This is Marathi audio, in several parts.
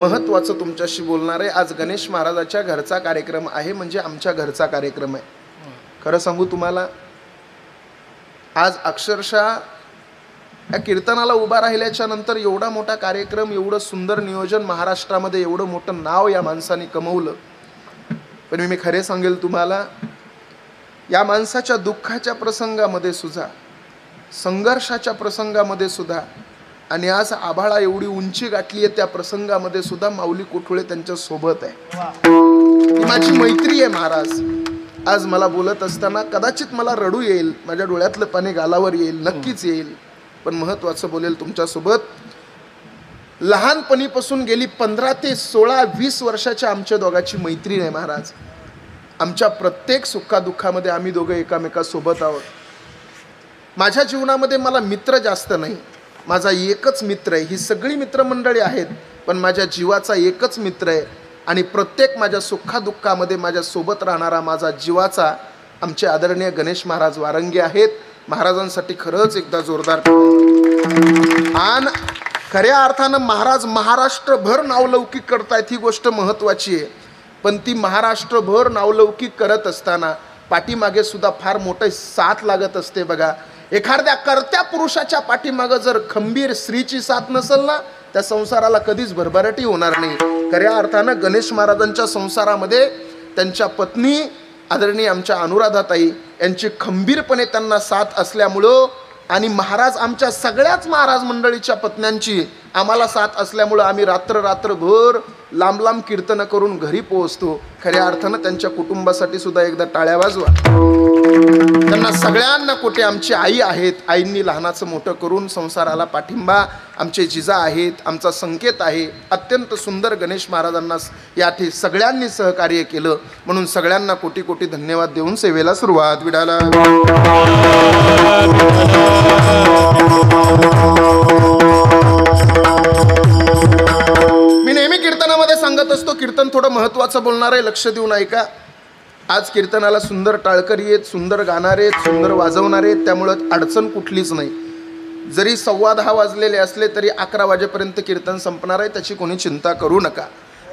महत्त्वाचं तुमच्याशी बोलणार आहे. आज गणेश महाराजाच्या घरचा कार्यक्रम आहे, म्हणजे आमच्या घरचा कार्यक्रम आहे. खरं सांगू तुम्हाला, आज अक्षरशः या कीर्तनाला उभा राहिल्याच्या नंतर एवढा मोठा कार्यक्रम, एवढं सुंदर नियोजन महाराष्ट्रामध्ये, एवढं मोठं नाव या माणसाने कमवलं. पण मी खरे सांगेल तुम्हाला, या माणसाच्या दुःखाच्या प्रसंगामध्ये सुद्धा, संघर्षाच्या प्रसंगामध्ये सुद्धा, आणि आज आभाळा एवढी उंची गाठली आहे त्या प्रसंगामध्ये सुद्धा माऊली कोठुळे त्यांच्या सोबत आहे. ही माझी मैत्री आहे महाराज. आज मला बोलत असताना कदाचित मला रडू येईल, माझ्या डोळ्यातलं पाणी गालावर येईल, नक्कीच येईल. पण महत्त्वाचं बोलेल तुमच्यासोबत. लहानपणीपासून गेली 15 ते 16-20 वर्षाच्या आमच्या दोघांची मैत्री आहे महाराज. आमच्या प्रत्येक सुखादुःखामध्ये आम्ही दोघं एकामेकासोबत आहोत. माझ्या जीवनामध्ये मला मित्र जास्त नाही, माझा एकच मित्र आहे. ही सगळी मित्रमंडळी आहेत, पण माझ्या जीवाचा एकच मित्र आहे. आणि प्रत्येक माझ्या सुखादुःखामध्ये माझ्या सोबत राहणारा माझा जीवाचा आमचे आदरणीय गणेश महाराज वारंगे आहेत. महाराजांसाठी खरंच एकदा जोरदार. आणि खऱ्या अर्थानं महाराज महाराष्ट्रभर नावलौकिक करतायत, ही गोष्ट महत्त्वाची आहे. पण ती महाराष्ट्रभर नावलौकिक करत असताना पाठीमागे सुद्धा फार मोठे साथ लागत असते बघा. एखाद्या कर्त्या पुरुषाच्या पाठीमागं जर खंबीर स्त्रीची साथ नसेल ना, त्या संसाराला कधीच भरभराटी होणार नाही. खऱ्या अर्थानं गणेश महाराजांच्या संसारामध्ये त्यांच्या पत्नी आदरणीय आमच्या अनुराधाताई यांची खंबीरपणे त्यांना साथ असल्यामुळं, आणि महाराज आमच्या सगळ्याच महाराज मंडळीच्या पत्न्यांची आम्हाला साथ असल्यामुळं आम्ही रात्रभर लांब लांब कीर्तन करून घरी पोहोचतो. खऱ्या अर्थानं त्यांच्या कुटुंबासाठी सुद्धा एकदा टाळ्या वाजवा. त्यांना सगळ्यांना कुठे आमची आई आहेत, आईंनी लहानाचं मोठं करून संसाराला पाठिंबा, आमचे जिजा आहेत, आमचा संकेत आहे. अत्यंत सुंदर गणेश महाराजांना याठी सगळ्यांनी सहकार्य केलं, म्हणून सगळ्यांना कोटी कोटी धन्यवाद देऊन सेवेला सुरुवात. विडाला मी नेहमी कीर्तनामध्ये सांगत असतो, कीर्तन थोडं महत्त्वाचं बोलणार आहे, लक्ष देऊन ऐका. आज कीर्तनाला सुंदर टाळकरी आहेत, सुंदर गाणारे आहेत, सुंदर वाजवणारे आहेत, त्यामुळं अडचण कुठलीच नाही. जरी 10:15 वाजलेले असले तरी 11 वाजेपर्यंत कीर्तन संपणार आहे, त्याची कोणी चिंता करू नका.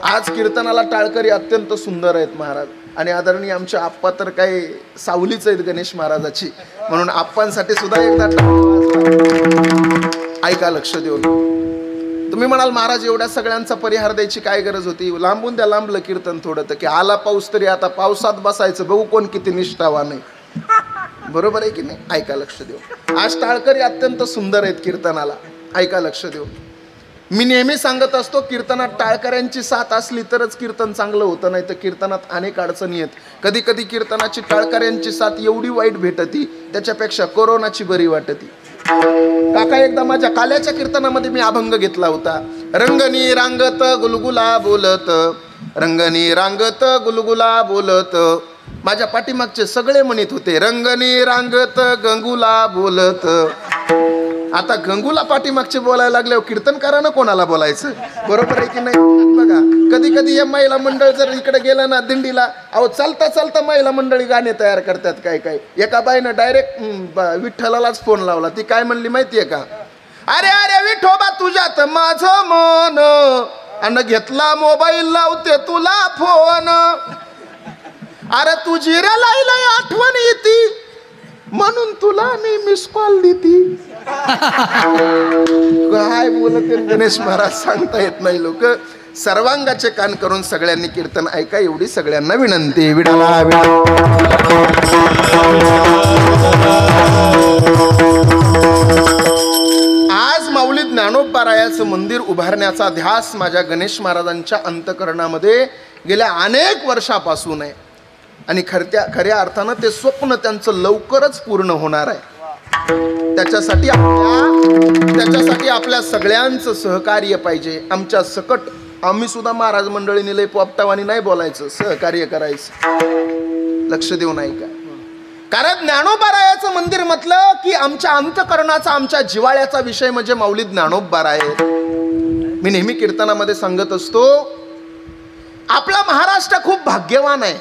आज कीर्तनाला टाळकरी अत्यंत सुंदर आहेत महाराज. आणि आदरणीय आमचे आप्पा तर काही सावलीच आहेत गणेश महाराजाची, म्हणून आप्पांसाठी सुद्धा एकदा ऐका लक्ष देऊन. तुम्ही म्हणाल महाराज एवढ्या सगळ्यांचा परिहार द्यायची काय गरज होती, लांबून द्या लांबलं कीर्तन थोडं. तर की आला पाऊस तरी आता पावसात बसायचं, बघू कोण किती निष्ठावान आहे. बरोबर आहे की नाही? ऐका लक्ष देऊ. आज टाळकरी अत्यंत सुंदर आहेत कीर्तनाला, ऐका लक्ष देऊ. मी नेहमी सांगत असतो, कीर्तनात टाळकऱ्यांची साथ असली तरच कीर्तन चांगलं होतं, नाही तर कीर्तनात अनेक अडचणी आहेत. कधी कधी कीर्तनाची टाळकऱ्यांची साथ एवढी वाईट भेटती, त्याच्यापेक्षा कोरोनाची बरी वाटती. काका एकदा माझ्या काल्याच्या कीर्तनामध्ये मी अभंग घेतला होता. रंगनी रांगत गुलगुला बोलत, रंगनी रांगत गुलगुला बोलत. माझ्या पाठीमागचे सगळे म्हणत होते रंगनी रांगत गंगुला बोलत. आता गंगूला पाठीमागचे बोलायला लागल्यावर कीर्तनकारानं कोणाला बोलायचं? बरोबर आहे की नाही? बघा, कधी कधी या महिला मंडळ जर इकडे गेलं ना दिंडीला, अहो चालता चालता महिला मंडळी गाणे तयार करतात. काय काय एका बाईनं डायरेक्ट विठ्ठलालाच फोन लावला. ती काय म्हणली माहितीये का? अरे अरे विठोबा तुझ्यात माझं मन, अन घेतला मोबाईल लावते तुला फोन. अरे तुझी रे लाईला आठवण येती, म्हणून तुला मी मिस कॉल देती. काय बोलते गणेश महाराज सांगता येत नाही. लोक सर्वांगाचे कान करून सगळ्यांनी कीर्तन ऐका, एवढी सगळ्यांना विनंती. विडाला आज माऊली ज्ञानोबारायाचं मंदिर उभारण्याचा ध्यास माझ्या गणेश महाराजांच्या अंतःकरणामध्ये गेल्या अनेक वर्षापासून आहे. आणि खऱ्या अर्थानं ते स्वप्न त्यांचं लवकरच पूर्ण होणार आहे. त्याच्यासाठी आपल्या सगळ्यांचं सहकार्य पाहिजे. आमच्या सकट आम्ही सुद्धा महाराज मंडळीने लय पोपटावानी नाही बोलायचं, सहकार्य करायचं. लक्ष देऊन ऐका. कारण ज्ञानोबारायाचं मंदिर म्हटलं की आमच्या अंतःकरणाचा, आमच्या जिव्हाळ्याचा विषय म्हणजे माऊली ज्ञानोबाराय. मी नेहमी कीर्तनामध्ये सांगत असतो, आपला महाराष्ट्र खूप भाग्यवान आहे.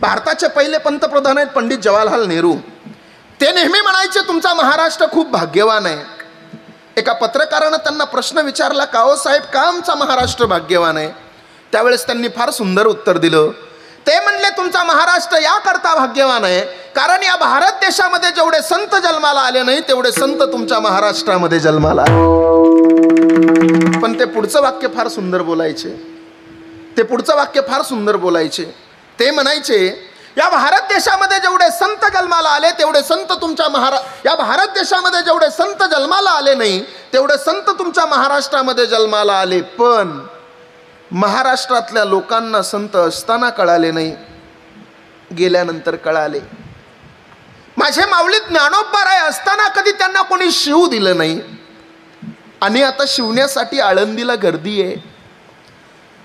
भारताचे पहिले पंतप्रधान आहेत पंडित जवाहरलाल नेहरू. ते नेहमी म्हणायचे तुमचा महाराष्ट्र खूप भाग्यवान आहे. एका पत्रकारानं त्यांना प्रश्न विचारला, का हो साहेब, का आमचा महाराष्ट्र भाग्यवान आहे? त्यावेळेस त्यांनी फार सुंदर उत्तर दिलं. ते म्हणले, तुमचा महाराष्ट्र याकरता भाग्यवान आहे कारण या भारत देशामध्ये जेवढे संत जन्माला आले नाही तेवढे संत तुमच्या महाराष्ट्रामध्ये जन्माला आले. पण ते पुढचं वाक्य फार सुंदर बोलायचे. ते म्हणायचे, या भारत देशामध्ये जेवढे संत जन्माला आले तेवढे संत तुमच्या या भारत देशामध्ये जेवढे संत जन्माला आले नाही तेवढे संत तुमच्या महाराष्ट्रामध्ये जन्माला आले. पण महाराष्ट्रातल्या लोकांना संत असताना कळाले नाही, गेल्यानंतर कळाले. माझे माऊली ज्ञानोबाराय असताना कधी त्यांना कोणी शिव दिलं नाही आणि आता शिवण्यासाठी आळंदीला गर्दी आहे.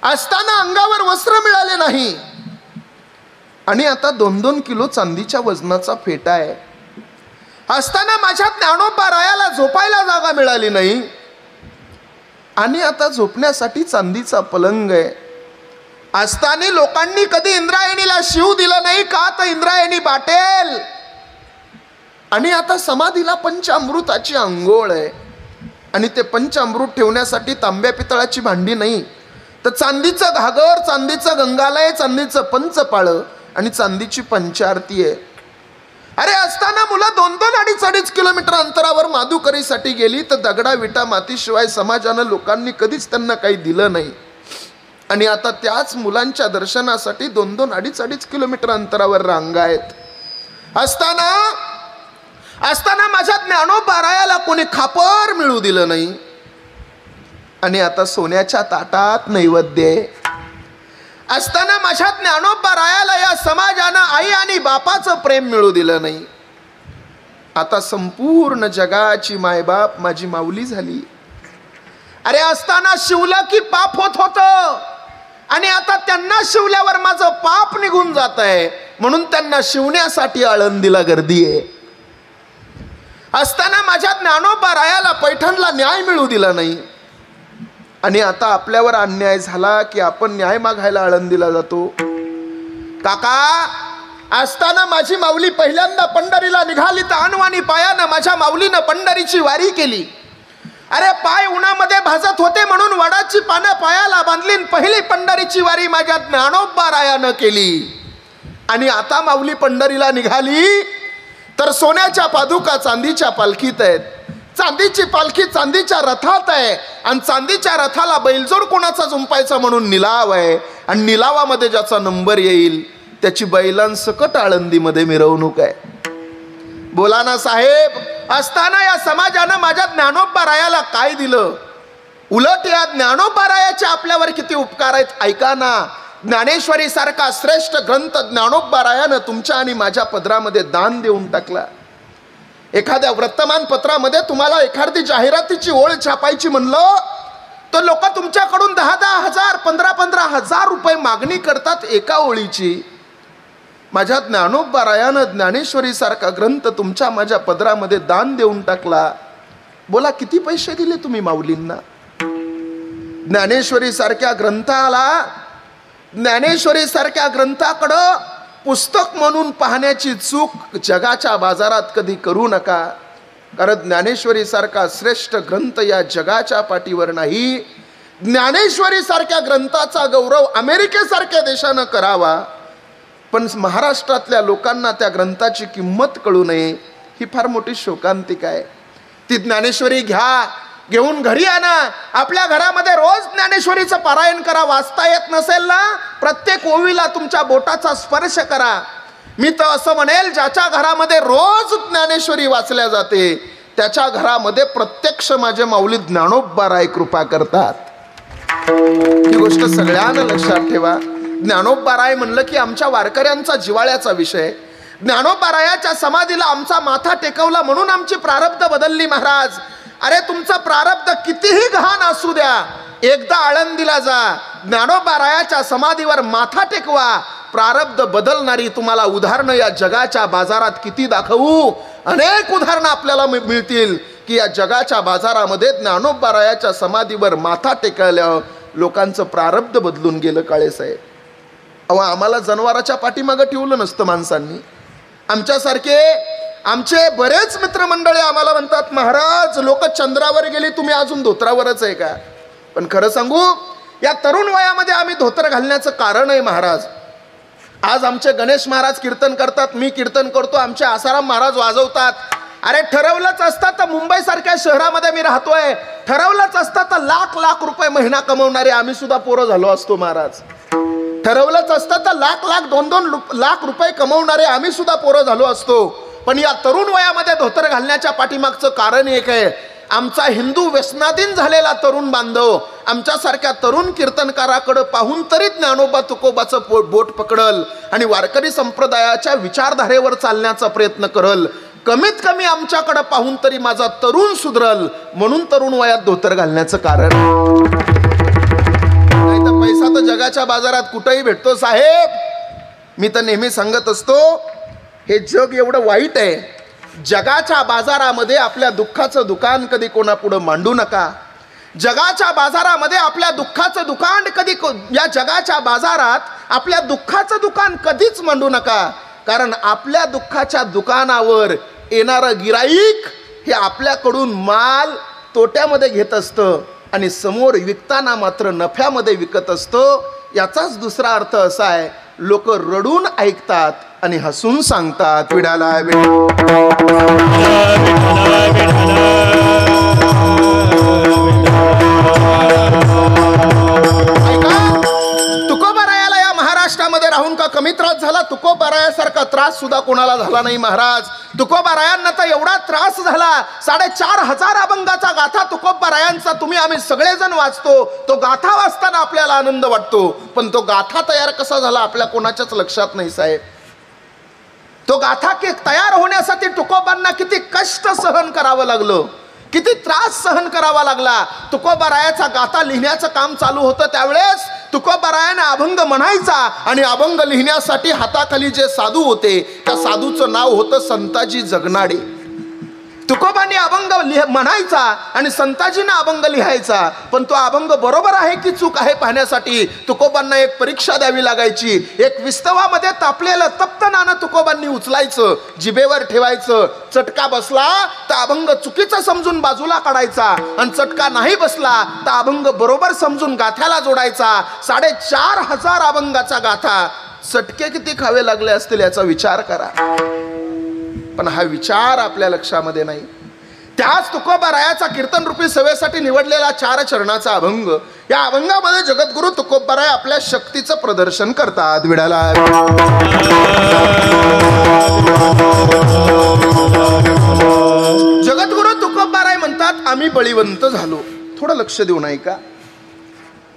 असताना अंगावर वस्त्र मिळाले नाही आणि आता 2-2 किलो चांदीच्या वजनाचा फेटा आहे. असताना माझ्या ज्ञानोबारायाला झोपायला जागा मिळाली नाही आणि आता झोपण्यासाठी चांदीचा पलंग आहे. असताना लोकांनी कधी इंद्रायणीला शिव दिलं नाही का, तर इंद्रायणी बाटेल. आणि आता समाधीला पंचामृताची अंघोळ आहे आणि ते पंचामृत ठेवण्यासाठी तांब्या पितळाची भांडी नाही, तर चांदीचं घागर, चांदीचं गंगालय, चांदीचं पंचपाळं आणि चांदीची पंचारती आहे. अरे असताना मुलं 2-2, 2.5 किलोमीटर अंतरावर माधुकरीसाठी गेली तर दगडा विटा मातीशिवाय समाजानं लोकांनी कधीच त्यांना काही दिलं नाही. आणि आता त्याच मुलांच्या दर्शनासाठी 2-2, 2.5 किलोमीटर अंतरावर रांगा आहेत. असताना माझ्या ज्ञानोबारायाला कोणी खापर मिळू दिलं नाही आणि आता सोन्याच्या ताटात नैवेद्य आहे. असताना माझ्या ज्ञानोबारायाला या समाजानं आई आणि बापाचं प्रेम मिळू दिलं नाही. आता संपूर्ण जगाची मायबाप माझी माऊली झाली. अरे असताना शिवलं की पाप होत होतं आणि आता त्यांना शिवल्यावर माझं पाप निघून जात आहे म्हणून त्यांना शिवण्यासाठी आळंदीला गर्दी आहे. असताना माझ्या ज्ञानोबारायाला पैठणला न्याय मिळू दिला नाही आणि आता आपल्यावर अन्याय झाला की आपण न्याय मागायला आळंदीला जातो. काका, असताना माझी माऊली पहिल्यांदा पंढरीला निघाली तर अनवाणी पायानं माझ्या माऊलीनं पंढरीची वारी केली. अरे पाय उन्हामध्ये भाजत होते म्हणून वडाची पानं पायाला बांधली, पहिली पंढरीची वारी माझ्या ज्ञानोबारायानं केली. आणि आता माऊली पंढरीला निघाली तर सोन्याच्या पादुका चांदीच्या पालखीत आहेत, चांदीची पालखी चांदीच्या रथात आहे आणि चांदीच्या रथाला बैलजोड कोणाचा जुंपायचा म्हणून निलाव आहे आणि निलावामध्ये ज्याचा नंबर येईल त्याची बैलांसकट आळंदीमध्ये मिरवणूक आहे. बोला ना साहेब. असताना या समाजानं माझ्या ज्ञानोबारायाला काय दिलं? उलट या ज्ञानोबारायाचे आपल्यावर किती उपकार आहेत. ऐका ना, ज्ञानेश्वरी सारखा श्रेष्ठ ग्रंथ ज्ञानोबारायानं तुमच्या आणि माझ्या पदरामध्ये दान देऊन टाकला. एखाद्या वर्तमानपत्रामध्ये तुम्हाला एखादी जाहिरातीची ओळ छापायची म्हणलं तर लोक तुमच्याकडून 10-10 हजार 15-15 हजार रुपये मागणी करतात एका ओळीची. माझ्या ज्ञानोबारायानं ज्ञानेश्वरी सारखा ग्रंथ तुमच्या माझ्या पदरामध्ये दान देऊन टाकला. बोला किती पैसे दिले तुम्ही माऊलींना? ज्ञानेश्वरी सारख्या ग्रंथाकडं पुस्तक म्हणून पाहण्याची चूक जगाच्या बाजारात कधी करू नका. कारण ज्ञानेश्वरी सारखा श्रेष्ठ ग्रंथ या जगाच्या पाठीवर नाही. ज्ञानेश्वरी सारख्या ग्रंथाचा गौरव अमेरिकेसारख्या देशानं करावा, पण महाराष्ट्रातल्या लोकांना त्या ग्रंथाची किंमत कळू नये ही फार मोठी शोकांतिका आहे. ती ज्ञानेश्वरी घेऊन घरी आणा. आपल्या घरामध्ये रोज ज्ञानेश्वरीचं पारायण करा. वाचता येत नसेल ना, प्रत्येक ओवीला तुमच्या बोटाचा स्पर्श करा. मी तर असं म्हणेल, ज्याच्या घरामध्ये रोज ज्ञानेश्वरी वाचल्या जाते त्याच्या घरामध्ये प्रत्यक्ष माझे माऊली ज्ञानोबाराय कृपा करतात. ही गोष्ट सगळ्यांना लक्षात ठेवा. ज्ञानोबाराय म्हणलं की आमच्या वारकऱ्यांचा जिव्हाळ्याचा विषय. ज्ञानोबारायाच्या समाधीला आमचा माथा टेकवला म्हणून आमची प्रारब्ध बदलली महाराज. अरे तुमचं प्रारब्ध कितीही घाण असू द्या, एकदा आळंदीला जा, ज्ञानोबारायाच्या समाधीवर माथा टेकवा. प्रारब्ध बदलणारी तुम्हाला उदाहरणं या जगाच्या बाजारात किती दाखवू. अनेक उदाहरणं आपल्याला मिळतील की या जगाच्या बाजारामध्ये ज्ञानोबारायाच्या समाधीवर माथा टेकल्यावर लोकांचं प्रारब्ध बदलून गेलं. काळेसाहेब, अहो आम्हाला जनावराच्या पाठीमागं ठेवलं नसतं माणसांनी. आमच्यासारखे आमचे बरेच मित्रमंडळी आम्हाला म्हणतात, महाराज लोक चंद्रावर गेली, तुम्ही अजून धोत्रावरच आहे का? पण खरं सांगू, या तरुण वयामध्ये आम्ही धोतर घालण्याचं कारण आहे महाराज. आज आमचे गणेश महाराज कीर्तन करतात, मी कीर्तन करतो, आमचे आसाराम महाराज वाजवतात. अरे ठरवलंच असतं तर मुंबई सारख्या शहरामध्ये मी राहतोय, ठरवलंच असतं तर लाख लाख रुपये महिना कमवणारे आम्ही सुद्धा पोरं झालो असतो महाराज. ठरवलंच असतं तर लाख लाख 2-2 लाख रुपये कमवणारे आम्ही सुद्धा पोरं झालो असतो. पण या तरुण वयामध्ये धोतर घालण्याच्या पाठीमागचं कारण एक आहे, आमचा हिंदू व्यसनाधीन झालेला तरुण बांधव आमच्यासारख्या तरुण कीर्तनकाराकडे पाहून तरी ज्ञानोबा तुकोबाचं बोट पकडल आणि वारकरी संप्रदायाच्या विचारधारेवर चालण्याचा प्रयत्न करल. कमीत कमी आमच्याकडे पाहून तरी माझा तरुण सुधरल, म्हणून तरुण वयात धोतर घालण्याचं कारण. नाही तर पैसा तर जगाच्या बाजारात कुठेही भेटतो साहेब. मी तर नेहमी सांगत असतो, हे जग एवढं वाईट आहे, जगाच्या बाजारामध्ये आपल्या दुःखाचं दुकान कधी कोणापुढं मांडू नका. जगाच्या बाजारामध्ये आपल्या दुःखाचं दुकान कधी, या जगाच्या बाजारात आपल्या दुःखाचं दुकान कधीच मांडू नका. कारण आपल्या दुःखाच्या दुकानावर येणारं गिराईक हे आपल्याकडून माल तोट्यामध्ये घेत असतं आणि समोर विकताना मात्र नफ्यामध्ये विकत असतं. याचाच दुसरा अर्थ असा आहे, लोक रडून ऐकतात आणि हसून सांगतात, विडाला तुकोबारायाला या महाराष्ट्रामध्ये राहून का कमी त्रास झाला? तुकोबारायासारखा त्रास सुद्धा कोणाला झाला नाही महाराज. तुकोबारायांना तर एवढा त्रास झाला, 4,500 अभंगाचा गाथा तुकोबारायांचा तुम्ही आम्ही सगळेजण वाचतो. तो गाथा वाचताना आपल्याला आनंद वाटतो, पण तो गाथा तयार कसा झाला आपल्या कोणाच्याच लक्षात नाही साहेब. तो गाथा तयार होण्यासाठी तुकोबांना किती कष्ट सहन करावं लागलं, किती त्रास सहन करावा लागला. तुकोबारायाचा गाथा लिहिण्याचं काम चालू होतं त्यावेळेस तुकोबारायाने अभंग म्हणायचा आणि अभंग लिहिण्यासाठी हाताखाली जे साधू होते त्या साधूचं नाव होतं संताजी जगनाडे. तुकोबांनी अभंग म्हणायचा आणि संताजींना अभंग लिहायचा, पण तो अभंग बरोबर आहे की चूक आहे पाहण्यासाठी तुकोबांना एक परीक्षा द्यावी लागायची. एक विस्तवामध्ये तापलेलं तप्त नाणं तुकोबांनी उचलायचं, जिभेवर ठेवायचं. चटका बसला तर अभंग चुकीचा समजून बाजूला काढायचा आणि चटका नाही बसला तर अभंग बरोबर समजून गाथ्याला जोडायचा. 4,500 अभंगाचा गाथा. चटके किती खावे लागले असतील याचा विचार करा. पण हा विचार आपल्या लक्षामध्ये नाही. त्याच तुकोबारायाचा कीर्तन रूपी सेवेसाठी निवडलेला 4 चरणाचा अभंग, या अभंगामध्ये जगद्गुरु तुकोबाराय आपल्या शक्तीचं प्रदर्शन करतात. विडाला जगद्गुरु तुकोबाराय म्हणतात, आम्ही बळीवंत झालो. थोडं लक्ष देऊन ऐका.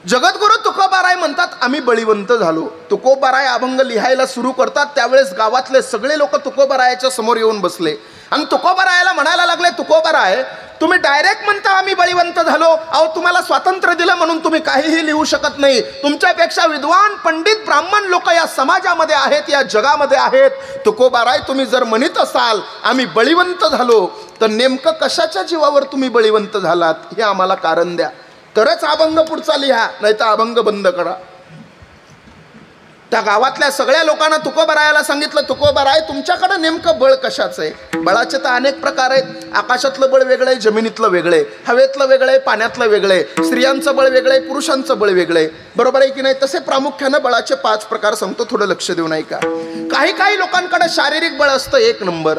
जगद्गुरु तुकोबाराय म्हणतात, आम्ही बळीवंत झालो. तुकोबाराय अभंग लिहायला सुरू करतात त्यावेळेस गावातले सगळे लोक तुकोबारायाच्या समोर येऊन बसले आणि तुकोबारायाला म्हणायला लागले, तुकोबाराय तुम्ही डायरेक्ट म्हणता आम्ही बळीवंत झालो. अहो तुम्हाला स्वातंत्र्य दिलं म्हणून तुम्ही काहीही लिहू शकत नाही. तुमच्यापेक्षा विद्वान पंडित ब्राह्मण लोक या समाजामध्ये आहेत, या जगामध्ये आहेत. तुकोबाराय तुम्ही जर म्हणत असाल आम्ही बळीवंत झालो, तर नेमकं कशाच्या जीवावर तुम्ही बळीवंत झालात हे आम्हाला कारण द्या, तरच अभंग पुढचा लिहा, नाही तर अभंग बंद करा. त्या गावातल्या सगळ्या लोकांना तुकोबारायाला सांगितलं, तुकोबाराय तुमच्याकडे नेमकं बळ कशाचं आहे? बळाचे तर अनेक प्रकार आहेत. आकाशातलं बळ वेगळं आहे, जमिनीतलं वेगळं आहे, हवेतलं वेगळं आहे, पाण्यातलं वेगळं आहे, स्त्रियांचं बळ वेगळं आहे, पुरुषांचं बळ वेगळं आहे. बरोबर आहे की नाही? तसे प्रामुख्यानं बळाचे 5 प्रकार सांगतो, थोडं लक्ष देऊन ऐका. काही लोकांकडे शारीरिक बळ असतं 1 नंबर,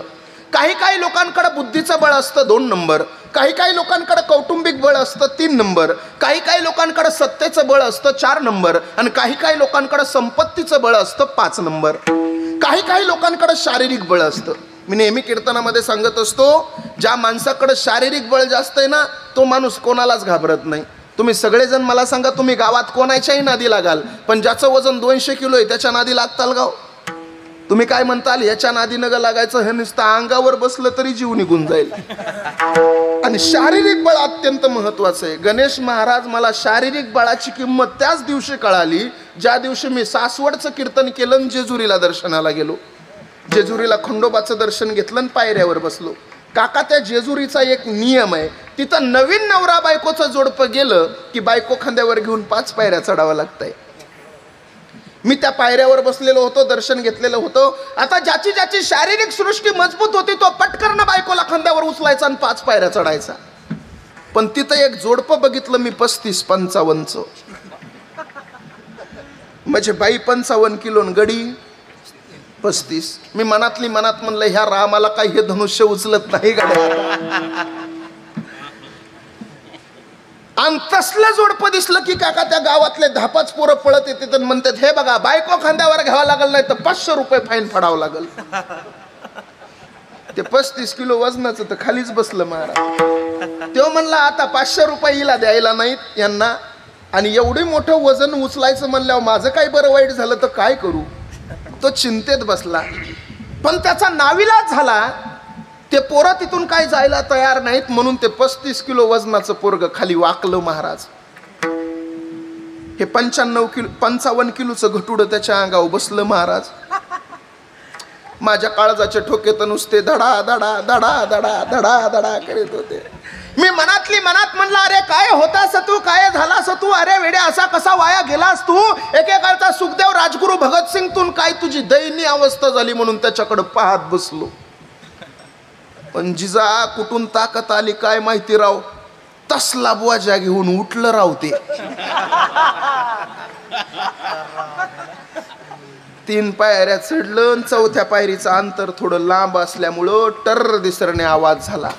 काही लोकांकडे बुद्धीचं बळ असतं 2 नंबर, काही लोकांकडे कौटुंबिक बळ असतं 3 नंबर, काही लोकांकडे सत्तेचं बळ असतं 4 नंबर आणि काही लोकांकडे संपत्तीचं बळ असतं 5 नंबर. काही लोकांकडे शारीरिक बळ असतं. मी नेहमी कीर्तनामध्ये सांगत असतो, ज्या माणसाकडे शारीरिक बळ जास्त आहे ना तो माणूस कोणालाच घाबरत नाही. तुम्ही सगळेजण मला सांगा, तुम्ही गावात कोणाच्याही नादी लागाल, पण ज्याचं वजन 200 किलो आहे त्याच्या नादी लागताल गाव? तुम्ही काय म्हणताल, याच्या नादी नग लागायचं, हे नुसतं अंगावर बसलं तरी जीव निघून जाईल. आणि शारीरिक बळ अत्यंत महत्वाचं आहे. गणेश महाराज मला शारीरिक बळाची किंमत त्याच दिवशी कळाली ज्या दिवशी मी सासवडचं कीर्तन केलं आणि जेजुरीला दर्शनाला गेलो. जेजुरीला खंडोबाचं दर्शन घेतलं आणि पायऱ्यावर बसलो. काका त्या जेजुरीचा एक नियम आहे, तिथं नवीन नवरा बायकोचं जोडपं गेलं की बायको खांद्यावर घेऊन 5 पायऱ्या चढावं लागतंय. मी त्या पायऱ्यावर बसलेलो होतो, दर्शन घेतलेलं होतं. आता ज्याची ज्याची शारीरिक सृष्टी मजबूत होती तो पटकन बायकोला खांद्यावर उचलायचा आणि 5 पायऱ्या चढायचा. पण तिथं एक जोडपं बघितलं मी 35-55चं. म्हणजे बाई 55 किलो गडी 35. मी मनातली मनात म्हणलं ह्या रामाला काही हे धनुष्य उचलत नाही गाड्या. आणि तसलं जोडपं दिसलं की काका त्या गावातले 10-5 पोरं पळत येते तर म्हणतात हे बघा बायको खांद्यावर घ्यावा लागल नाही तर 500 रुपये फाईन फाडावं लागल. ते 35 किलो वजनाचं तर खालीच बसलं महाराज. तो म्हणला आता 500 रुपये हिला द्यायला नाहीत यांना, आणि एवढी मोठं वजन उचलायचं म्हणल्यावर माझं काय बरं वाईट झालं तर काय करू. तो चिंतेत बसला. पण त्याचा नाविलाज झाला. ते पोरं तिथून काय जायला तयार नाहीत म्हणून ते 35 किलो वजनाचं पोरग खाली वाकलं महाराज. हे 55 किलोचं घटुडं त्याच्या अंगावर बसलं महाराज. माझ्या काळजाचे ठोके तर नुसते धडा धडा धडा धडा धडा धडा करीत होते. मी मनातली मनात म्हणलं अरे काय होतास तू, काय झालास तू, अरे वेड्या असा कसा वाया गेलास तू. एकेकाळचा सुखदेव राजगुरू भगतसिंग तून काय तुझी दयनीय अवस्था झाली म्हणून त्याच्याकडे पाहत बसलो. पण जिजा कुठून ताकद आली काय माहिती राव, तसला बुवाजा घेऊन उठलं राव ते. 3 पायऱ्या चढलं. 4थ्या पायरीचं अंतर थोडं लांब असल्यामुळं टर दिसरने आवाज झाला.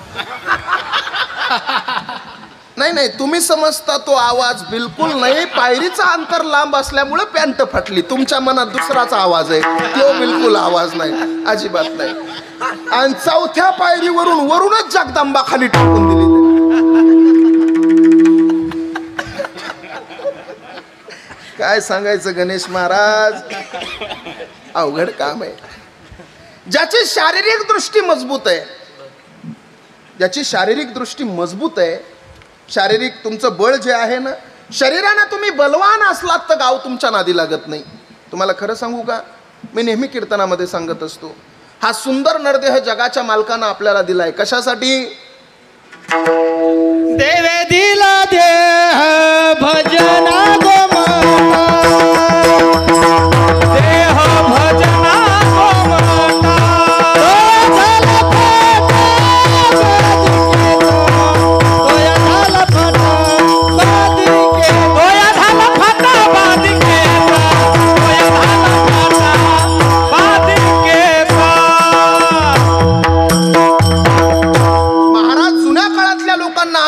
नाही तुम्ही समजता तो आवाज बिलकुल नाही. पायरीचा अंतर लांब असल्यामुळे पॅन्ट फाटली. तुमच्या मनात दुसराच आवाज आहे, तो बिलकुल आवाज नाही, अजिबात नाही. आणि 4थ्या पायरीवरूनच जगदंबा खाली टाकून दिली. काय सांगायचं गणेश महाराज, अवघड काम आहे. ज्याची शारीरिक दृष्टी मजबूत आहे, ज्याची शारीरिक दृष्टी मजबूत आहे, शारीरिक तुमचं बळ जे आहे ना, शरीरानं तुम्ही बलवान असलात तर गाव तुमच्या नादी लागत नाही. तुम्हाला खरं सांगू का, मी नेहमी कीर्तनामध्ये सांगत असतो, हा सुंदर नरदेह जगाच्या मालकानं आपल्याला दिलाय. कशासाठी? देवे दिला देह भजना देह भजना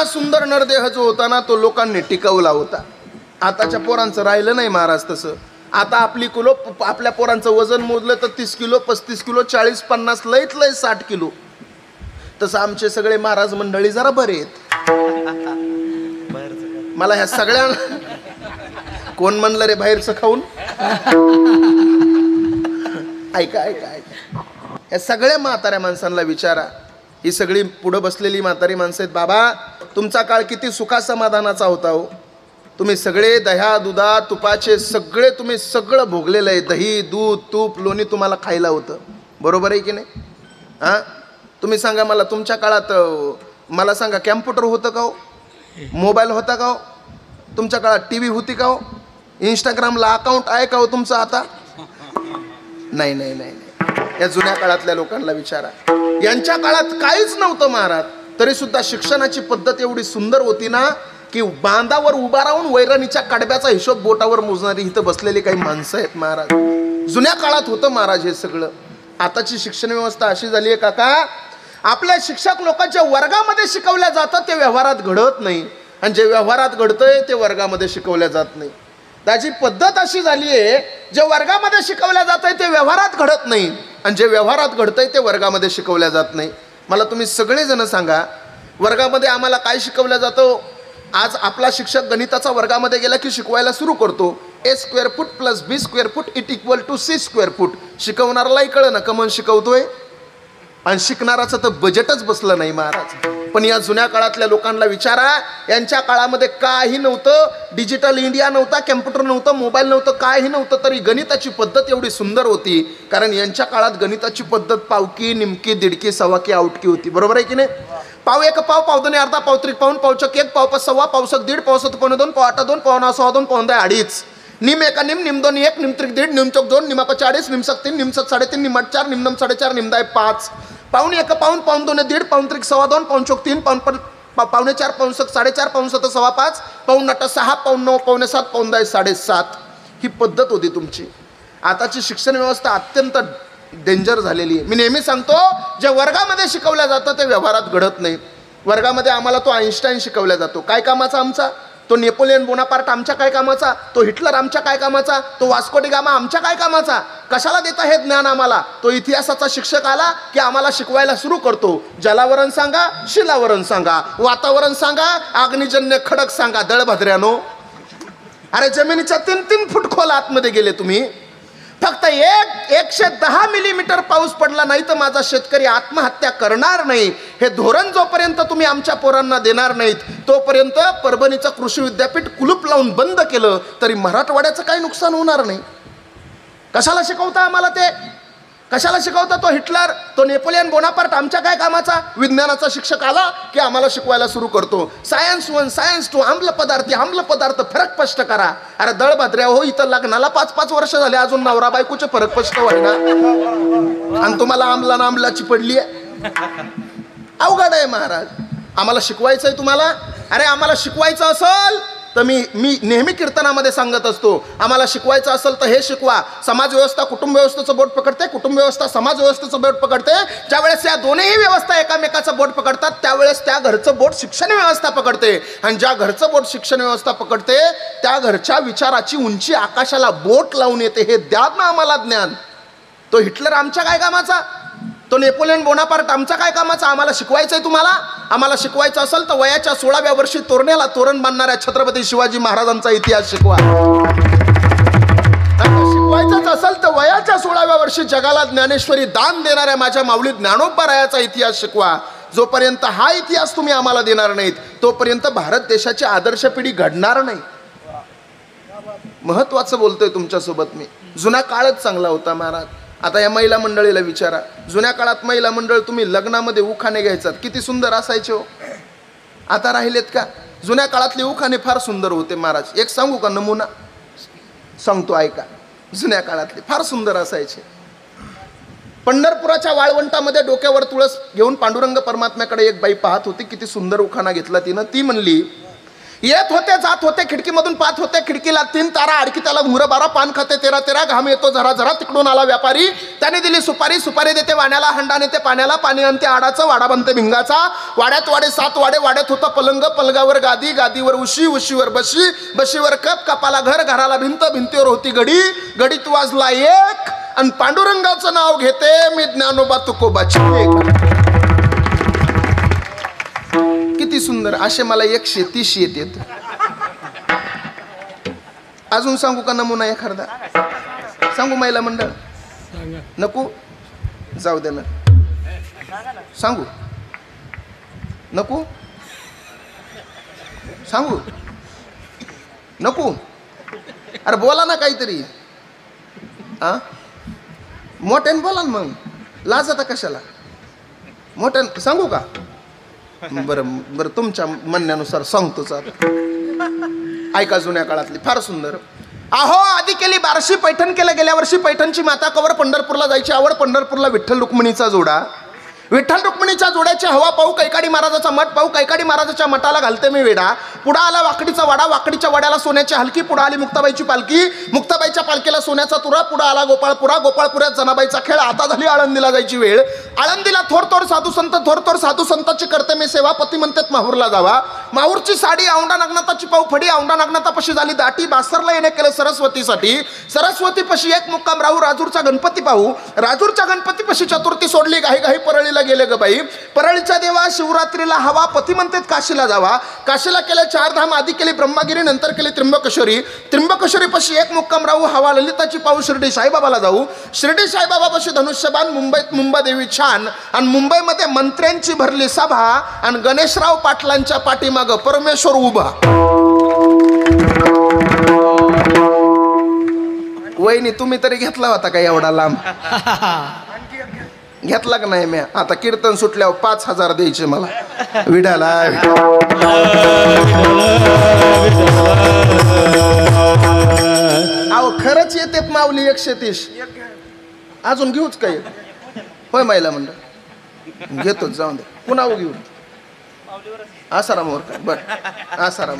सुंदर नरदेह जो होता ना तो लोकांनी टिकवला होता. आताच्या पोरांचं राहिलं नाही महाराज तसं. आता आपल्या पोरांचं वजन मोजलं तर 30 किलो 35 किलो 40-50 लयत लय 60 किलो. तसं आमचे सगळे महाराज मंडळी जरा बरे आहेत. मला ह्या सगळ्या कोण म्हणलं रे बाहेरचं खाऊन. ऐका ऐका ऐका, या सगळ्या म्हाताऱ्या माणसांना विचारा. ही सगळी पुढं बसलेली म्हातारी माणसं आहेत. बाबा तुमचा काळ किती सुखा समाधानाचा होता हो. तुम्ही सगळे दह्या दुधा तुपाचे सगळे तुम्ही सगळं भोगलेलं आहे. दही दूध तूप लोणी तुम्हाला खायला होतं, बरोबर आहे की नाही? हां तुम्ही सांगा मला, तुमच्या काळात मला सांगा कॅम्प्युटर होतं का हो? मोबाईल होता का हो? तुमच्या काळात टी व्ही होती का हो? इंस्टाग्रामला अकाउंट आहे का हो तुमचं आता? नाही नाही नाही नाही. या जुन्या काळातल्या लोकांना विचारा. यांच्या काळात काहीच नव्हतं महाराज, तरी सुद्धा शिक्षणाची पद्धत एवढी सुंदर होती ना की बांधावर उभा राहून वैरणीच्या कडब्याचा हिशोब बोटावर मोजणारी इथं बसलेली काही माणसं आहेत महाराज. जुन्या काळात होतं महाराज हे सगळं. आताची शिक्षण व्यवस्था अशी झाली आहे काका, आपल्या शिक्षक लोकांच्या वर्गामध्ये शिकवल्या जातं ते व्यवहारात घडत नाही, आणि जे व्यवहारात घडतंय ते वर्गामध्ये शिकवल्या जात नाही. त्याची पद्धत अशी झाली आहे, जे वर्गामध्ये शिकवल्या जात आहे ते व्यवहारात घडत नाही, आणि जे व्यवहारात घडतंय ते वर्गामध्ये शिकवल्या जात नाही. मला तुम्ही सगळेजण सांगा, वर्गामध्ये आम्हाला काय शिकवलं जातं? आज आपला शिक्षक गणिताचा वर्गामध्ये गेला की शिकवायला सुरू करतो, a square foot plus b square foot it equal to c square foot. शिकवणारालाही कळलं ना कमन शिकवतोय, आणि शिकणाराचं तर बजेटच बसलं नाही महाराज. पण या जुन्या काळातल्या लोकांना विचारा, यांच्या काळामध्ये काही नव्हतं, डिजिटल इंडिया नव्हता, कॅम्प्युटर नव्हतं, मोबाईल नव्हतं, काही नव्हतं, तरी गणिताची पद्धत एवढी सुंदर होती. कारण यांच्या काळात गणिताची पद्धत पावकी निमकी दीडकी सव्वाकी आउटकी होती, बरोबर आहे की नाही? पाव एक पाव पाव दोन्ही अर्धा पाव त्रिक पाऊन पावचक एक पाव पाच सव्वा पावसक दीड पावसत 1.2 पाव 8 2 पाव 9 6 2 पाव 10 अडीच. निम एका निम निम दोन एक निम त्रिक दीड निम चौक दोन निमापा 40 निमसक 3 निमसक 3.5 निमट 4 निमनम 4.5 निमदाय 5 पाऊण एक पाऊण दोन दीड पाऊण त्रिक 2.25 पाऊण चौक 3 पावणे 4 पाऊण 4.5 पाऊण 7 5.25 पाऊण 8 6 पाऊण 9 पावणे 7 पाऊण 10 7.5 ही पद्धत होती तुमची. आताची शिक्षण व्यवस्था अत्यंत डेंजर झालेली आहे. मी नेहमी सांगतो, जे वर्गामध्ये शिकवलं जातं ते व्यवहारात घडत नाही. वर्गामध्ये आम्हाला तो आईन्स्टाईन शिकवला जातो, काय कामाचा आमचा? तो नेपोलियन बोनापार्ट आमच्या काय कामाचा? तो हिटलर आमच्या काय कामाचा? तो वास्को डी गामा आमच्या काय कामाचा? कशाला देता हे ज्ञान आम्हाला? तो इतिहासाचा शिक्षक आला की आम्हाला शिकवायला सुरू करतो, जलावरण सांगा, शिलावरण सांगा, वातावरण सांगा, अग्निजन्य खडक सांगा. दळभद्र्यानो, अरे जमिनीच्या 3-3 फूट खोल आतमध्ये गेले तुम्ही. फक्त 110 मिलीमीटर पाऊस पडला नाही तर माझा शेतकरी आत्महत्या करणार नाही, हे धोरण जोपर्यंत तुम्ही आमच्या पोरांना देणार नाहीत तोपर्यंत परभणीचं कृषी विद्यापीठ कुलूप लावून बंद केलं तरी मराठवाड्याचं काही नुकसान होणार नाही. कशाला शिकवता आम्हाला ते? कशाला शिकवता? तो हिटलर, तो नेपोलियन बोनापार्ट आमच्या काय कामाचा? विज्ञानाचा शिक्षक आला की आम्हाला शिकवायला सुरू करतो, सायन्स 1 सायन्स 2 आम्ल पदार्थ फरक स्पष्ट करा. अरे दळभद्र्या हो, इथं लग्नाला 5-5 वर्ष झाले अजून नवरा बायकोचे फरक स्पष्ट व्हायना आणि तुम्हाला आमलाची पडली आहे. अवघड आहे महाराज. आम्हाला शिकवायचं आहे तुम्हाला. अरे आम्हाला शिकवायचं असेल तर मी नेहमी कीर्तनामध्ये सांगत असतो, आम्हाला शिकवायचं असेल तर हे शिकवा. समाज व्यवस्था कुटुंब व्यवस्थेचं बोट पकडते, कुटुंब व्यवस्था समाज व्यवस्थेचं बोट पकडते. ज्यावेळेस या दोन्ही व्यवस्था एकामेकाचं बोट पकडतात त्यावेळेस त्या घरचं बोट शिक्षण व्यवस्था पकडते आणि ज्या घरचं बोट शिक्षण व्यवस्था पकडते त्या घरच्या विचाराची उंची आकाशाला बोट लावून येते. हे द्या ना आम्हाला ज्ञान. तो हिटलर आमच्या काय कामाचा? तो नेपोलियन बोनापार्ट आमचा काय कामाचा? आम्हाला शिकवायचं आहे तुम्हाला. आम्हाला शिकवायचं असेल तर वयाच्या 16व्या वर्षी तोरण्याला तोरण बांधणाऱ्या छत्रपती शिवाजी महाराजांचा इतिहास शिकवा. शिकवायचंच असेल तर वयाच्या 16व्या वर्षी जगाला ज्ञानेश्वरी दान देणाऱ्या माझ्या माऊली ज्ञानोबारायाचा इतिहास शिकवा. जोपर्यंत हा इतिहास तुम्ही आम्हाला देणार नाहीत तोपर्यंत भारत देशाची आदर्श पिढी घडणार नाही. महत्वाचं बोलतोय तुमच्यासोबत मी. जुना काळच चांगला होता महाराज. आता या महिला मंडळीला विचारा, जुन्या काळात महिला मंडळ तुम्ही लग्नामध्ये उखाणे घ्यायचात, किती सुंदर असायचे हो. आता राहिलेत का? जुन्या काळातले उखाणे फार सुंदर होते महाराज. एक सांगू का नमुना? सांगतो ऐका. जुन्या काळातले फार सुंदर असायचे. पंढरपुराच्या वाळवंटामध्ये डोक्यावर तुळस घेऊन पांडुरंग परमात्म्याकडे एक बाई पाहत होती. किती सुंदर उखाणा घेतला तिनं. ती म्हणली, येत होते जात होते खिडकीमधून पाहत होते, खिडकीला 3 तारा, अडकी त्याला घुंगरं 12, पान खाते 13, घाम येतो जरा जरा, तिकडून आला व्यापारी, त्याने दिली सुपारी देते वाण्याला, हंडा नेते पाण्याला, पाणी आणते आडाचं, वाडा बनते भिंगाचा, वाड्यात वाडे 7 वाडे, वाड्यात होता पलंग, पलंगावर गादी, गादीवर उशी, उशीवर बशी, बशीवर कप, कपाला घर, घराला भिंत, भिंतीवर होती गडी, गडीत वाजला एक आणि पांडुरंगाचं नाव घेते मी ज्ञानोबा तुकोबाची एक. किती सुंदर. असे मला 130 येतात. अजून सांगू का नमुना एखादा? सांगू महिला मंडळ? नको? जाऊ दे ना. सांगू नको? सांगू नको? अरे बोला ना काहीतरी. हा मोठ्याने बोला ना. मग लाज आता कशाला? मोठ्याने सांगू का? बरं तुमच्या म्हणण्यानुसार सांगतोच. ऐका, जुन्या काळातली फार सुंदर. आहो आधी केली बारशी पैठण केलं गेल्या वर्षी, पैठणची माता कवर, पंढरपूरला जायची आवड, पंढरपूरला विठ्ठल रुक्मिणीचा जोडा, विठ्ठल रुक्मिणीच्या जोड्याची हवा पाहू, कैकाडी महाराजाचा मठ पाहू, कैकाडी महाराजाच्या मठाला घालते मी वेडा, पुढा आला वाकडीचा वाडा, वाकडीच्या वाड्याला सोन्याची हलकी, पुढे आली मुक्ताबाईची पालखी, मुक्ताबाईच्या पालखीला सोन्याचा तुरा, पुढे आला गोपाळपुरा, गोपाळपुऱ्यात जनाबाईचा खेळ, आता झाली आळंदीला जायची वेळ, आळंदीला थोर साधू संत, थोर साधू संतांची करते मी सेवा, पती म्हणतात माहूरला जावा, माहूरची साडी औंढा नागनाथाची पाहू फडी, औंढा नागनाथापाशी झाली दाटी, बासरला येणे केलं सरस्वतीसाठी, सरस्वतीपाशी एक मुक्काम राहू, राजूरचा गणपती पाहू, राजूरच्या गणपतीपाशी चतुर्थी सोडली, घाई घाई परळीला गेले ग बाई, परळीच्या देवा शिवरात्रीला हवा, पती म्हणतात काशीला जावा, काशीला केले 4 धाम, आधी केली ब्रह्मगिरी, नंतर केली त्र्यंबकेश्वरी, त्र्यंबकेश्वरीपाशी एक मुक्काम राहू, हवा ललिताची पाहू, शिर्डी साईबाबाला जाऊ, शिर्डी साईबाबापाशी धनुष्यबाण, मुंबईत मुंबादेवी छान, आणि मुंबईमध्ये मंत्र्यांची भरली सभा, आणि गणेशराव पाटलांच्या पाठीमाग परमेश्वर उभा. वहिनी तुम्ही तरी घेतला होता का एवढा लांब? घेतला का नाही? म्या आता कीर्तन सुटल्यावर 5,000 द्यायचे मला विडाला. खरंच येतेत माऊली 130. अजून घेऊच काय होय महिला मंडळ घेतोच जाऊन दे पुन्हा घेऊ आसारामवर काय बर आसाराम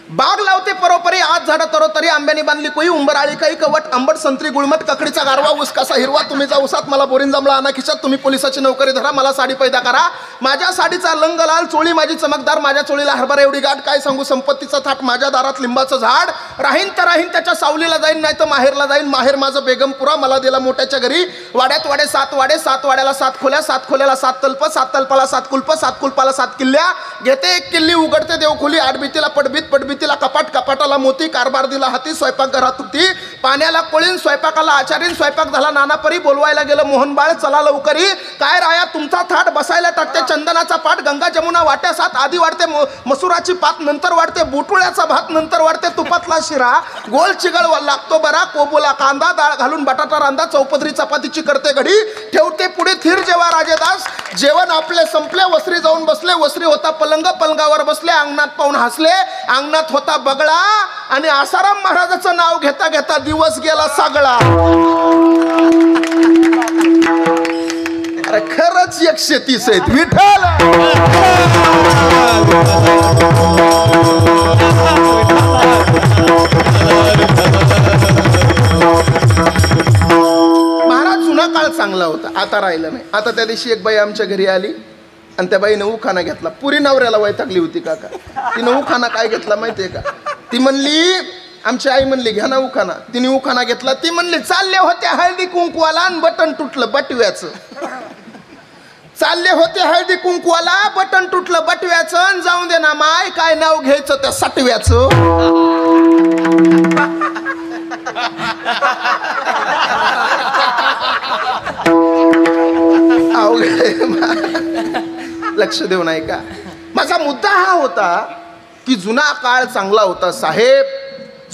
बाग लावते परोपरी आज झाडं तरोतरी आंब्यानी बांधली कोई उंबराळी काही कवट आंबट संत्री गुळमट ककडीचा गारवा ऊस कसा हिरवा तुम्ही जा उसात मला बोरीन जमला आणा खिशात तुम्ही पोलिसाची नोकरी धरा मला साडी पैदा करा माझ्या साडीचा लंग लाल चोळी माझी चमकदार माझ्या चोळीला हरभरा एवढी गाठ काय सांगू संपत्तीचा थाट माझ्या दारात लिंबाचं झाड राहीन तर राहीन त्याच्या सावलीला जाईन नाही तर माहेरला जाईन माहेर माझं बेगमपुरा मला दिला मोठ्याच्या घरी वाड्यात वाडे 7 वाडे 7 वाड्याला 7 खोल्या 7 खोल्याला 7 तल्प 7 तल्पाला 7 कुल्प 7 कुल्पाला 7 किल्ल्या घेते 1 किल्ली उघडते देवखोली आडबीतीला पडबीतीला कपाट कपाटाला मोती कारभार दिला हाती स्वयंपाक घरात होती पाण्याला कोळीन स्वयंपाकाला आचारीन स्वयंपाक झाला नानापरी बोलवायला गेलं मोहन बाळ चला लवकरी काय राया तुमचा थाट बसायला टाकते चंदनाचा पाठ गंगा जमुना वाट्या 7 आधी वाढते मसुराची पात नंतर वाढते बुटुळ्याचा भात नंतर वाढते तुपातला शिरा गोल चिगळ लागतो बरा कोबोला कांदा डाळ घालून बटाटा रांदा चौपदरी चपातीची करते घडी ठेवते पुढे थीर जेवा राजेदास जेवण आपले संपले वसरी जाऊन बसले वसरी होता पलंग पलंगावर बसले अंगणात पाहून हसले अंगणात होता बगळा आणि आसाराम महाराजाचं नाव घेता घेता दिवस गेला सगळा अरे खरंच 130 आहेत विठ्ठल महाराज जुना काळ चांगला होता आता राहिला नाही आता त्या दिवशी एक बाई आमच्या घरी आली आणि त्या बाईनं उखाणा घेतला पुरी नवऱ्याला वैतागली होती काका तिनं उखाणा काय घेतला माहितीये का ती म्हणली आमची आई म्हणली घ्या ना उखाणा तिने उखाणा घेतला ती म्हणली चालले होते हळदी कुंकवाला आणि बटन तुटलं बटव्याचं चालले होते हळदी कुंकवाला बटन तुटलं बटव्याचं आणि जाऊन दे ना माय काय नाव घ्यायचं त्या सटव्याचं लक्ष देऊ नाही का माझा मुद्दा हा होता की जुना काळ चांगला होता साहेब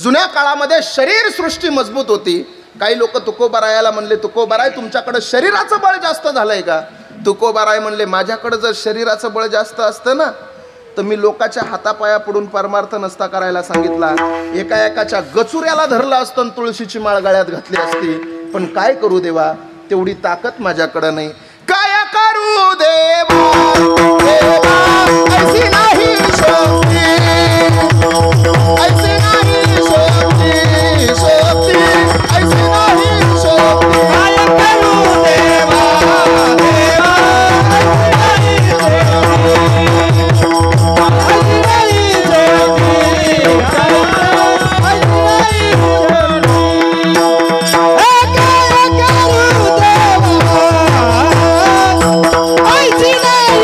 जुन्या काळामध्ये शरीर सृष्टी मजबूत होती काही लोक तुकोबारायाला म्हणले तुकोबाराय तुमच्याकडे शरीराचं बळ जास्त झालंय का तुकोबाराय म्हणले माझ्याकडे जर शरीराचं बळ जास्त असतं ना तर मी लोकांच्या हातापाया पडून परमार्थ नसता करायला सांगितला एका एकाच्या गचुऱ्याला धरलं असतं आणि तुळशीची माळ गळ्यात घातली असती पण काय करू देवा तेवढी ताकद माझ्याकडे नाही काय करू देवा देवा ऐसी नाही शक्ती ऐसी नाही शक्ती शक्ती ऐसी नाही शक्ती काय करू देवा देवा ऐसी नाही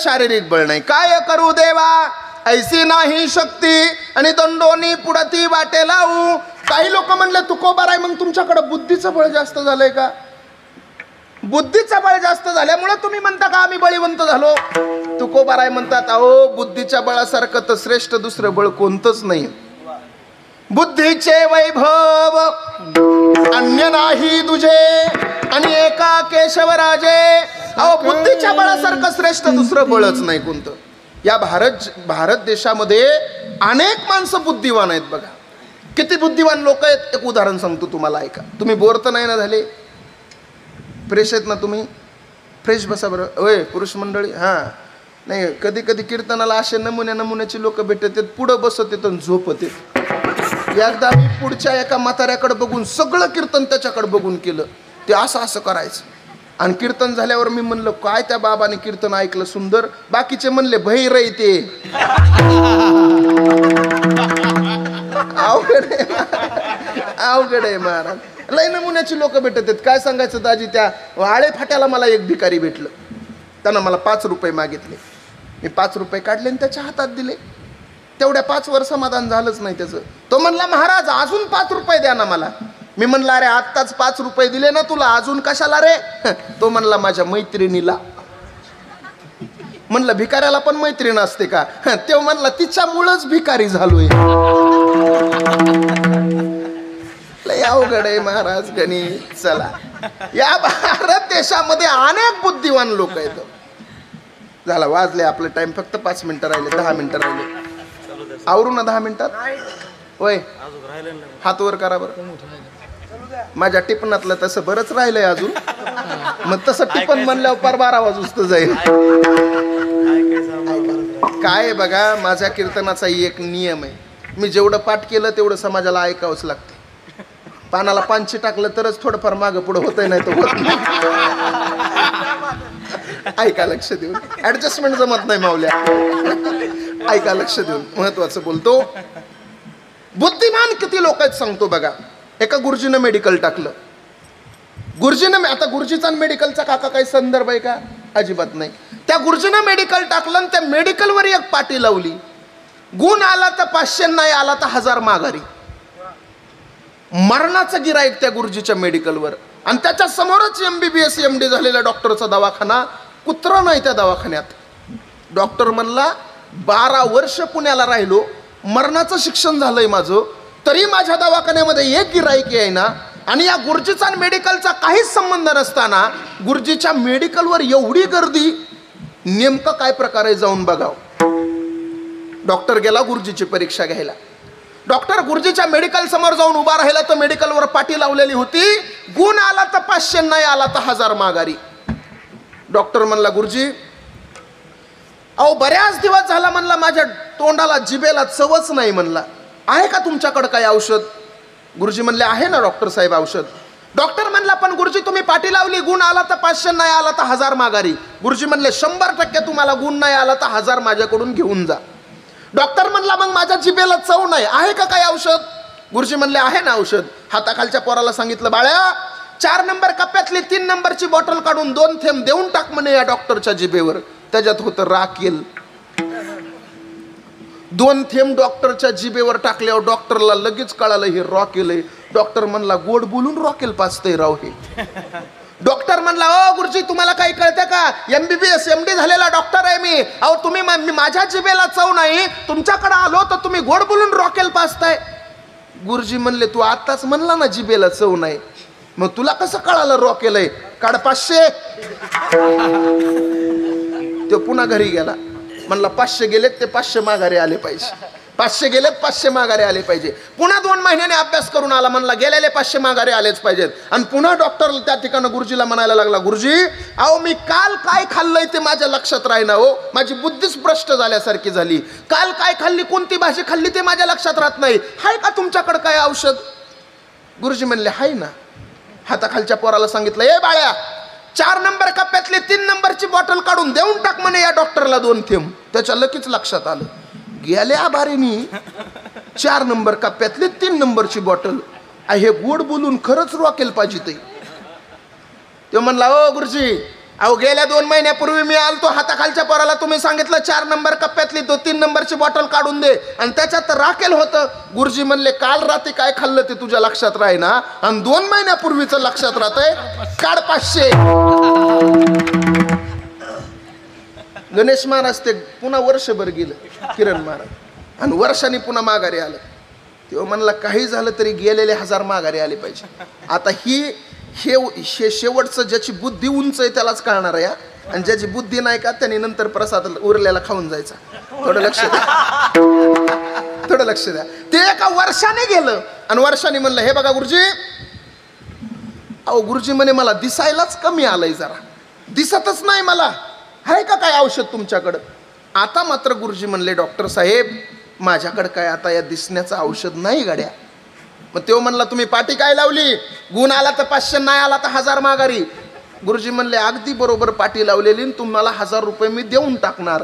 शारीरिक बळ नाही काय करू देवा ऐसी नाही शक्ती आणि दंडोनी पुढती वाटे लावू काही लोक म्हणले तुकोबाराय मग तुमच्याकडे बुद्धीचं बळ जास्त झालंय का बुद्धीचं बळ जास्त झाल्यामुळे तुम्ही म्हणता का आम्ही बळीवंत झालो तुकोबाराय म्हणतात अहो बुद्धीच्या बळासारखं तर श्रेष्ठ दुसरं बळ कोणतंच नाही बुद्धीचे वैभव अन्य नाही तुझे आणि एका केशवराजे अहो बुद्धीच्या बळासारखं श्रेष्ठ दुसरं बळच नाही कोणतं या भारत देशामध्ये अनेक माणसं बुद्धिवान आहेत बघा किती बुद्धिवान लोक आहेत एक उदाहरण सांगतो तुम्हाला ऐका तुम्ही बोर तर नाही ना झाले फ्रेश आहेत ना तुम्ही फ्रेश बसा बरं होय पुरुष मंडळी हां नाही कधी कधी कीर्तनाला असे नमुन्याची लोक भेटतात पुढं बसत येत आणि झोपत येत एकदा मी पुढच्या एका म्हाताऱ्याकडे बघून सगळं कीर्तन त्याच्याकडे बघून केलं ते असं करायचं आणि कीर्तन झाल्यावर मी म्हणलं काय त्या बाबाने कीर्तन ऐकलं सुंदर बाकीचे म्हणले भैर ते अवघड आहे महाराज लय नमुन्याची लोक भेटत आहेत काय सांगायचं दाजी त्या आळे फाट्याला मला एक भिकारी भेटलं त्यानं मला 5 रुपये मागितले मी 5 रुपये काढले आणि त्याच्या हातात दिले तेवढ्या 5 वर समाधान झालंच नाही त्याचं तो म्हणला महाराज अजून 5 रुपये द्या ना मला मी म्हणला अरे आत्ताच 5 रुपये दिले ना तुला, अजून कशाला रे? तो म्हणला माझ्या मैत्रिणीला. म्हणलं भिकाऱ्याला पण मैत्रीण असते का? तो म्हणला तिच्यामुळंच भिकारी झालोय. लय अवघड आहे महाराज गणित. चला, या भारत देशामध्ये अनेक बुद्धिवान लोक आहेत. झाला, वाजले आपलं टाइम, फक्त 5 मिनिटं राहिले, 10 मिनिटं राहिले. आवरू ना 10 मिनिटात? होय, हात वर करा बरं. माझ्या टिपणातलं तसं बरंच राहिलंय अजून. मग तसं टिपण म्हणल्यावर पार 12 वाजूस्त जाईल. काय बघा, माझ्या कीर्तनाचा एक नियम आहे, मी जेवढं पाठ केलं तेवढं समाजाला ऐकावंच लागतं. पानाला पानशी टाकलं तरच थोडंफार मागं पुढं होतंय, नाही तर होत नाही. ऐका लक्ष देऊन, ऍडजस्टमेंट जमत नाही माऊल्या. ऐका लक्ष देऊन, महत्वाचं बोलतो. बुद्धिमान किती लोक आहेत सांगतो बघा. एका गुरुजीनं मेडिकल टाकलं. गुरुजीनं, आता गुरुजीचा आणि मेडिकलचा काका काही संदर्भ आहे का? अजिबात नाही. त्या गुरुजीनं मेडिकल टाकलं आणि त्या मेडिकलवर एक पाटी लावली. गुण आला तर 500, नाही आला तर 1000 माघारी. मरणाचं गिराईक त्या गुरुजीच्या मेडिकलवर. आणि त्याच्या समोरच MBBS MD झालेल्या डॉक्टरचा दवाखाना. कुत्रा नाही त्या दवाखान्यात. डॉक्टर म्हणला 12 वर्ष पुण्याला राहिलो, मरणाचं शिक्षण झालंय माझं, तरी माझ्या दवाखान्यामध्ये एक गिराईक आहे ना. आणि या गुरुजीचा आणि मेडिकलचा काहीच संबंध नसताना गुरुजीच्या मेडिकलवर एवढी गर्दी, नेमकं काय प्रकार आहे जाऊन बघाव. डॉक्टर गेला गुरुजीची परीक्षा घ्यायला. डॉक्टर गुरुजीच्या मेडिकल समोर जाऊन उभा राहिला तर मेडिकलवर पाटी लावलेली होती, गुण आला तर 500, नाही आला तर 1000 माघारी. डॉक्टर म्हणला गुरुजी, अहो बऱ्याच दिवस झाला म्हणला माझ्या तोंडाला जिभेला चवच नाही म्हणला, आहे का तुमच्याकडे काही औषध? गुरुजी म्हणले आहे ना डॉक्टर साहेब औषध. डॉक्टर म्हणला पण गुरुजी तुम्ही पाटी लावली, गुण आला तर 500, नाही आला तर 1000 माघारी. गुरुजी म्हणले 100% तुम्हाला गुण नाही आला तर 1000 माझ्याकडून घेऊन जा. डॉक्टर म्हणला मग माझ्या जिभेला चव नाही, आहे का काही औषध? गुरुजी म्हणले आहे ना औषध. हाताखालच्या पोराला सांगितलं बाळ्या, 4 नंबर कप्प्यातली 3 नंबरची बॉटल काढून 2 थेंब देऊन टाक म्हणे या डॉक्टरच्या जिभेवर. त्याच्यात होतं राखेल. 2 थेंब डॉक्टरच्या जिभेवर टाकल्यावर डॉक्टरला लगेच कळालं हे रॉकेल आहे. डॉक्टर म्हणला गोड बोलून रॉकेल पाचतंय राव हे. डॉक्टर म्हणला ओ गुरुजी तुम्हाला काही कळतं का? MBBS MD झालेला डॉक्टर आहे मी. अहो तुम्ही माझ्या जिभेला चव नाही, तुमच्याकडे आलो तर तुम्ही गोड बोलून रॉकेल पाचताय. गुरुजी म्हणले तू आताच म्हणला ना जिभेला चव नाही, मग तुला कसं कळालं रॉकेल आहे? काढ 500. तो पुन्हा घरी गेला. म्हणला 500 गेलेत ते 500 माघारी आले पाहिजे. 500 गेलेत 500 माघारी आले पाहिजे. पुन्हा 2 महिन्याने अभ्यास करून आला. म्हणला गेलेले 500 माघारी आलेच पाहिजेत. आणि पुन्हा डॉक्टर त्या ठिकाणी गुरुजीला म्हणायला लागला गुरुजी अहो मी काल काय खाल्लंय ते माझ्या लक्षात राहीना हो, माझी बुद्धीच भ्रष्ट झाल्यासारखी झाली. काल काय खाल्ली, कोणती भाजी खाल्ली ते माझ्या लक्षात राहत नाही. हाय का तुमच्याकडे काय औषध? गुरुजी म्हणले हाय ना. हाताखालच्या पोराला सांगितलं ए बाळ्या, 4 नंबर कप्प्यातली 3 नंबरची बॉटल काढून देऊन टाक म्हणे या डॉक्टरला 2 थेंब. त्याच्या लगेच लक्षात आलं. गेल्या बारीनी 4 नंबर कप्प्यातली 3 नंबरची बॉटल, हे गोड बोलून खरंच रॉकेल पाहिजे ते. तो म्हणला ओ गुरुजी अहो गेल्या 2 महिन्यापूर्वी मी आलतो, हाताखालच्या पोराला तुम्ही सांगितलं 4 नंबर कप्प्यातली 3 नंबरची बॉटल काढून दे आणि त्याच्यात राखेल होतं. गुरुजी म्हणले काल रात्री काय खाल्लं ते तुझ्या लक्षात राहीना आणि 2 महिन्यापूर्वीचं लक्षात राहतंय. काढ 500. गणेश महाराज ते पुन्हा वर्षभर गेलं किरण महाराज आणि वर्षांनी पुन्हा माघारी आलं. तेव्हा म्हणला काही झालं तरी गेलेले 1000 माघारी आले पाहिजे. आता हे शेवटचं ज्याची बुद्धी उंच आहे त्यालाच कळणार आहे. आणि ज्याची बुद्धी नाही का त्यांनी नंतर प्रसाद उरलेला खाऊन जायचा. थोडं लक्ष द्या, थोडं लक्ष द्या. ते एका वर्षाने गेलं आणि वर्षाने म्हणलं हे बघा गुरुजी, अहो गुरुजी म्हणे मला दिसायलाच कमी आलंय, जरा दिसतच नाही मला, आहे का काय औषध तुमच्याकडं? आता मात्र गुरुजी म्हणले डॉक्टर साहेब माझ्याकडे काय आता या दिसण्याचं औषध नाही गाड्या. मग तो म्हणला तुम्ही पाटी काय लावली, गुण आला तर 500, नाही आला तर 1000 माघारी. गुरुजी म्हणले अगदी बरोबर पाटी लावलेली, तुम्हाला 1000 रुपये मी देऊन टाकणार.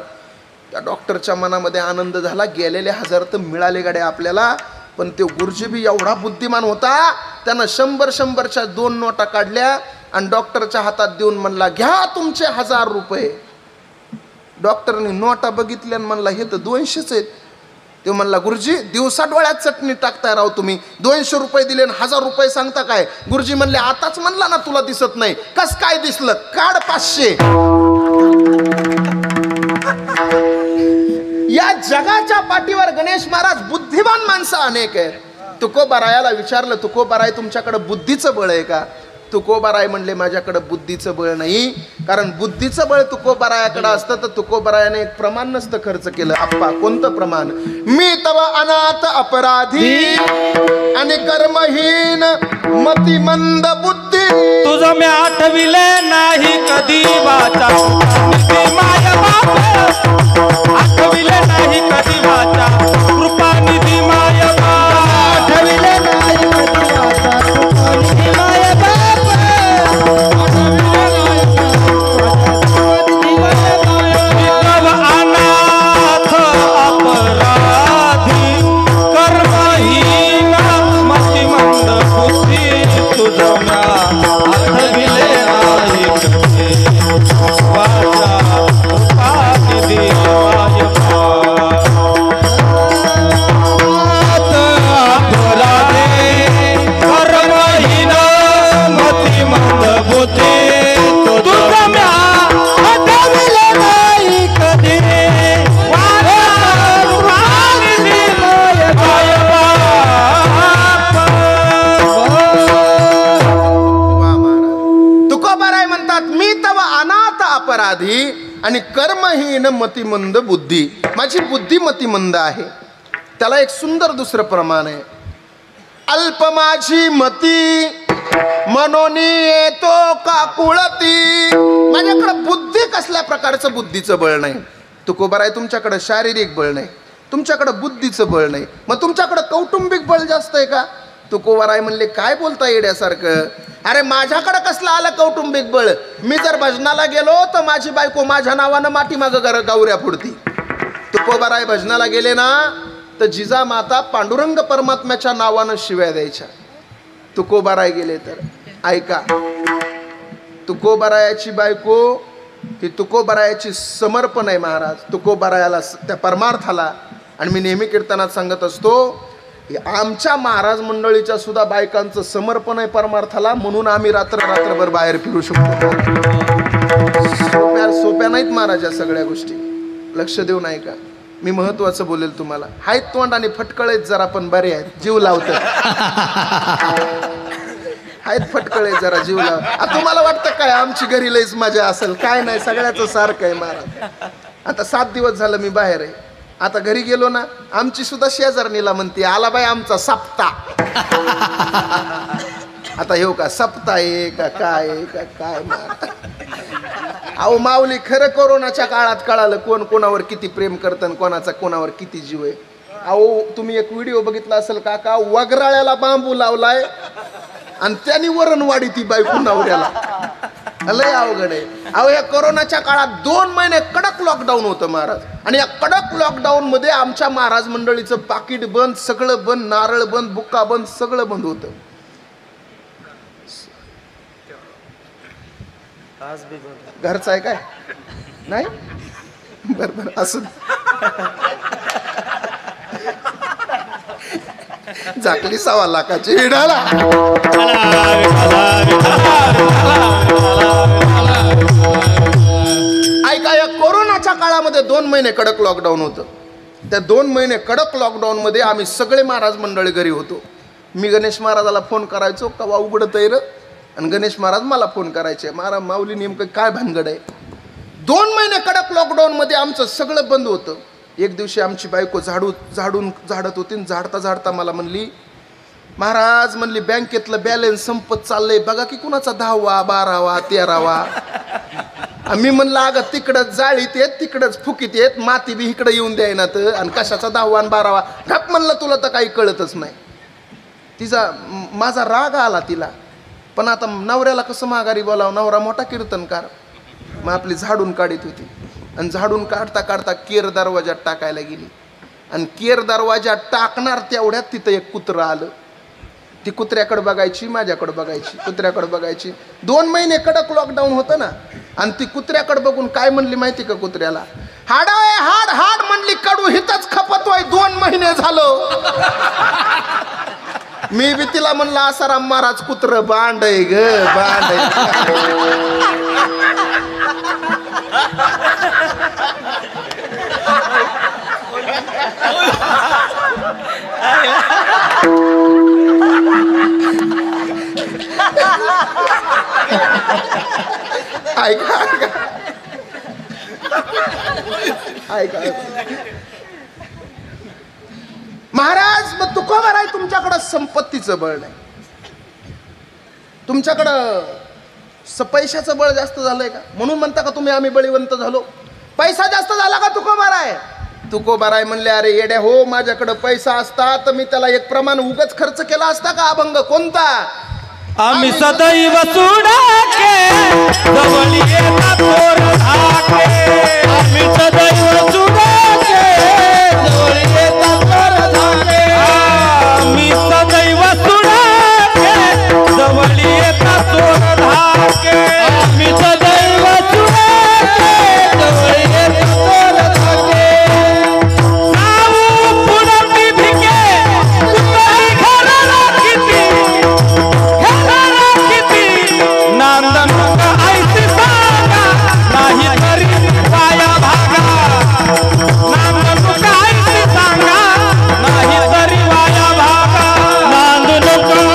त्या डॉक्टरच्या मनामध्ये आनंद झाला. गेलेले 1000 तर मिळाले गाड्या आपल्याला. पण तो गुरुजी बी एवढा बुद्धिमान होता, त्यानं 100-100च्या 2 नोटा काढल्या आणि डॉक्टरच्या हातात देऊन म्हणला घ्या तुमचे 1000 रुपये. डॉक्टरने नोटा बघितल्या आणि म्हणला हे तर 200च आहेत. तो म्हणला गुरुजी दिवसा डोळ्यात चटणी टाकताय राव तुम्ही, 200 रुपये दिले आणि 1000 रुपये सांगता काय? गुरुजी म्हणले आताच म्हणला ना तुला दिसत नाही. कस काय दिसलं? काढ 500. या जगाच्या पाठीवर गणेश महाराज बुद्धिमान माणसं अनेक आहेत. तुकोबारायाला विचारलं, तुकोबाराय तुमच्याकडे बुद्धीचं बळ आहे का? तुकोबाराय म्हणले माझ्याकडे बुद्धीचं बळ नाही, कारण बुद्धीचं बळ तुकोबारायाकडे असतं तर तुकोबारायाने एक प्रमाण नसतं खर्च केलं. आप्पा कोणतं प्रमाण? मी तव अनाथ अपराधी आणि कर्महीन मतिमंद बुद्धी, तुझं मी आठविले नाही कधी वाचा, माय बाप आठविले नाही कधी वाचा, कृपा निधी माय बाप आठविले नाही कधी वाचा, कृपा निधी माय बाप अनाथ अपराधी कर्महीन मतिमंद बुद्धी, तुझं म्या आठविले नाही कधी वाचा, कृपा निधी माय अपराधी आणि कर्महीन मतिमंद बुद्धी, माझी बुद्धी मतिमंद आहे. त्याला एक सुंदर दुसरं प्रमाण आहे. अल्प माझी मती मनोनी येतो का कुळती, माझ्याकडे बुद्धी कसल्या प्रकारचं बुद्धीचं बळ नाही. तुकोबाराय तुमच्याकडे शारीरिक बळ नाही, तुमच्याकडे बुद्धीचं बळ नाही, मग तुमच्याकडे कौटुंबिक बळ जास्त आहे का? तुकोबाराय म्हणले काय बोलता येड्यासारखं? अरे माझ्याकडे कसलं आलं कौटुंबिक बळ? मी जर भजनाला गेलो तर माझी बायको माझ्या नावानं माटी मागं गावऱ्या फोडती. तुकोबाराय भजनाला गेले ना तर जिजामाता पांडुरंग परमात्म्याच्या नावानं शिव्या द्यायच्या. तुकोबाराय गेले तर ऐका, तुकोबारायाची बायको ही तुकोबारायाची समर्पण आहे महाराज. तुकोबारायाला त्या परमार्थाला, आणि मी नेहमी कीर्तनात सांगत असतो आमच्या महाराज मंडळीच्या सुद्धा बायकांचं समर्पण आहे परमार्थाला, म्हणून आम्ही रात्रभर बाहेर फिरू शकतो. सोप्या नाहीत महाराज या सगळ्या गोष्टी. लक्ष देऊ नाही का? मी महत्वाचं बोलेल तुम्हाला. हायत तोंड आणि फटकळेत जरा पण बरे आहेत, जीव लावत आहेत. फटकळे जरा जीव लाव. तुम्हाला वाटतं काय आमची घरी लईच मजा असेल? काय नाही, सगळ्याचं सारखं आहे महाराज. आता 7 दिवस झालं मी बाहेर आहे. आता घरी गेलो ना आमची सुद्धा शेजारणीला म्हणते आला बाई आमचा सप्ता. आता हे का सप्ता आहे का काय का काय? अहो माऊली खरं कोरोनाच्या काळात कळालं कोण कोणावर किती प्रेम करतं, कोणाचा कोणावर किती जीव आहे. अहो तुम्ही एक व्हिडिओ बघितला असेल काका, वगराळ्याला बांबू लावलाय आणि त्यांनी वरणवाडी ती बायको नवऱ्याला. लय अवघड आहे. अहो या कोरोनाच्या काळात 2 महिने कडक लॉकडाऊन होतं महाराज, आणि या कडक लॉकडाऊन मध्ये आमच्या महाराज मंडळीचं पाकिट बंद, सगळं बंद, नारळ बंद, बुक्का बंद, सगळं बंद होतं. घरचं आहे काय? नाही बरोबर असं झाकली 1.25 लाखाची हिडाला. ऐका, या कोरोनाच्या काळामध्ये 2 महिने कडक लॉकडाऊन होतं. त्या 2 महिने कडक लॉकडाऊन मध्ये आम्ही सगळे महाराज मंडळी घरी होतो. मी गणेश महाराजाला फोन करायचो कवा उघडत आहे र, आणि गणेश महाराज मला फोन करायचे, महाराज माऊली नेमकं काय भानगड आहे. 2 महिने कडक लॉकडाऊन मध्ये आमचं सगळं बंद होतं. एक दिवशी आमची बायको झाडत होती. झाडता झाडता मला म्हणली, महाराज म्हणली बँकेतलं बॅलन्स संपत चाललंय बघा की, कुणाचा 10वा 12वा 13वा. मी म्हणलं अगं तिकडं जाळीत येत, तिकडंच फुकीत येत, माती बी इकडं येऊन द्यायना तर, आणि कशाचा 10वा आणि 12वा. गप म्हणलं तुला तर काही कळतच नाही. माझा राग आला तिला. पण आता नवऱ्याला कसं माघारी बोलावं, नवरा मोठा कीर्तनकार. मग आपली झाडून काढीत होती, आणि झाडून काढता काढता केर दरवाजात टाकायला गेली, आणि केर दरवाजात टाकणार तेवढ्यात तिथं एक कुत्रं आलं. ती कुत्र्याकडे बघायची, माझ्याकडे बघायची, कुत्र्याकडे बघायची. 2 महिने कडक लॉकडाऊन होतं ना, आणि ती कुत्र्याकडे बघून काय म्हणली माहिती का कुत्र्याला, हाडाय हाड हाड म्हणली कडू हितच खपतोय 2 महिने झालो. मी बी तिला म्हणलं आसाराम महाराज कुत्र बांड आहे ग बांड ऐका ऐका महाराज. मग तुकोबार आहे तुमच्याकडं संपत्तीचं बळ नाही, तुमच्याकडं पैशाचं बळ जास्त झालंय का म्हणून म्हणता का तुम्ही आम्ही बळीवंत झालो? पैसा जास्त झाला का तुकोबार आहे? तुकोबार आहे म्हणले अरे येड्या हो, माझ्याकडं पैसा असता तर मी त्याला एक प्रमाण उगच खर्च केला असता का? अभंग कोणता? आम्ही सदैव सुडाके जवळ येता थोर धाके. आम्ही सदैव सुडाके जवळ येता थोर धाके. आम्ही सदैव सुडाके जवळ येता थोर धाके. आम्ही सदैव सुडाके जवळ येता थोर धाके. साऊ पुरती भिके तुझी घराला किती नांदन आईची सांगा नाही तरी पाया भागा. नांदन आईची सांगा नाही तरी वाया भागा. नांदन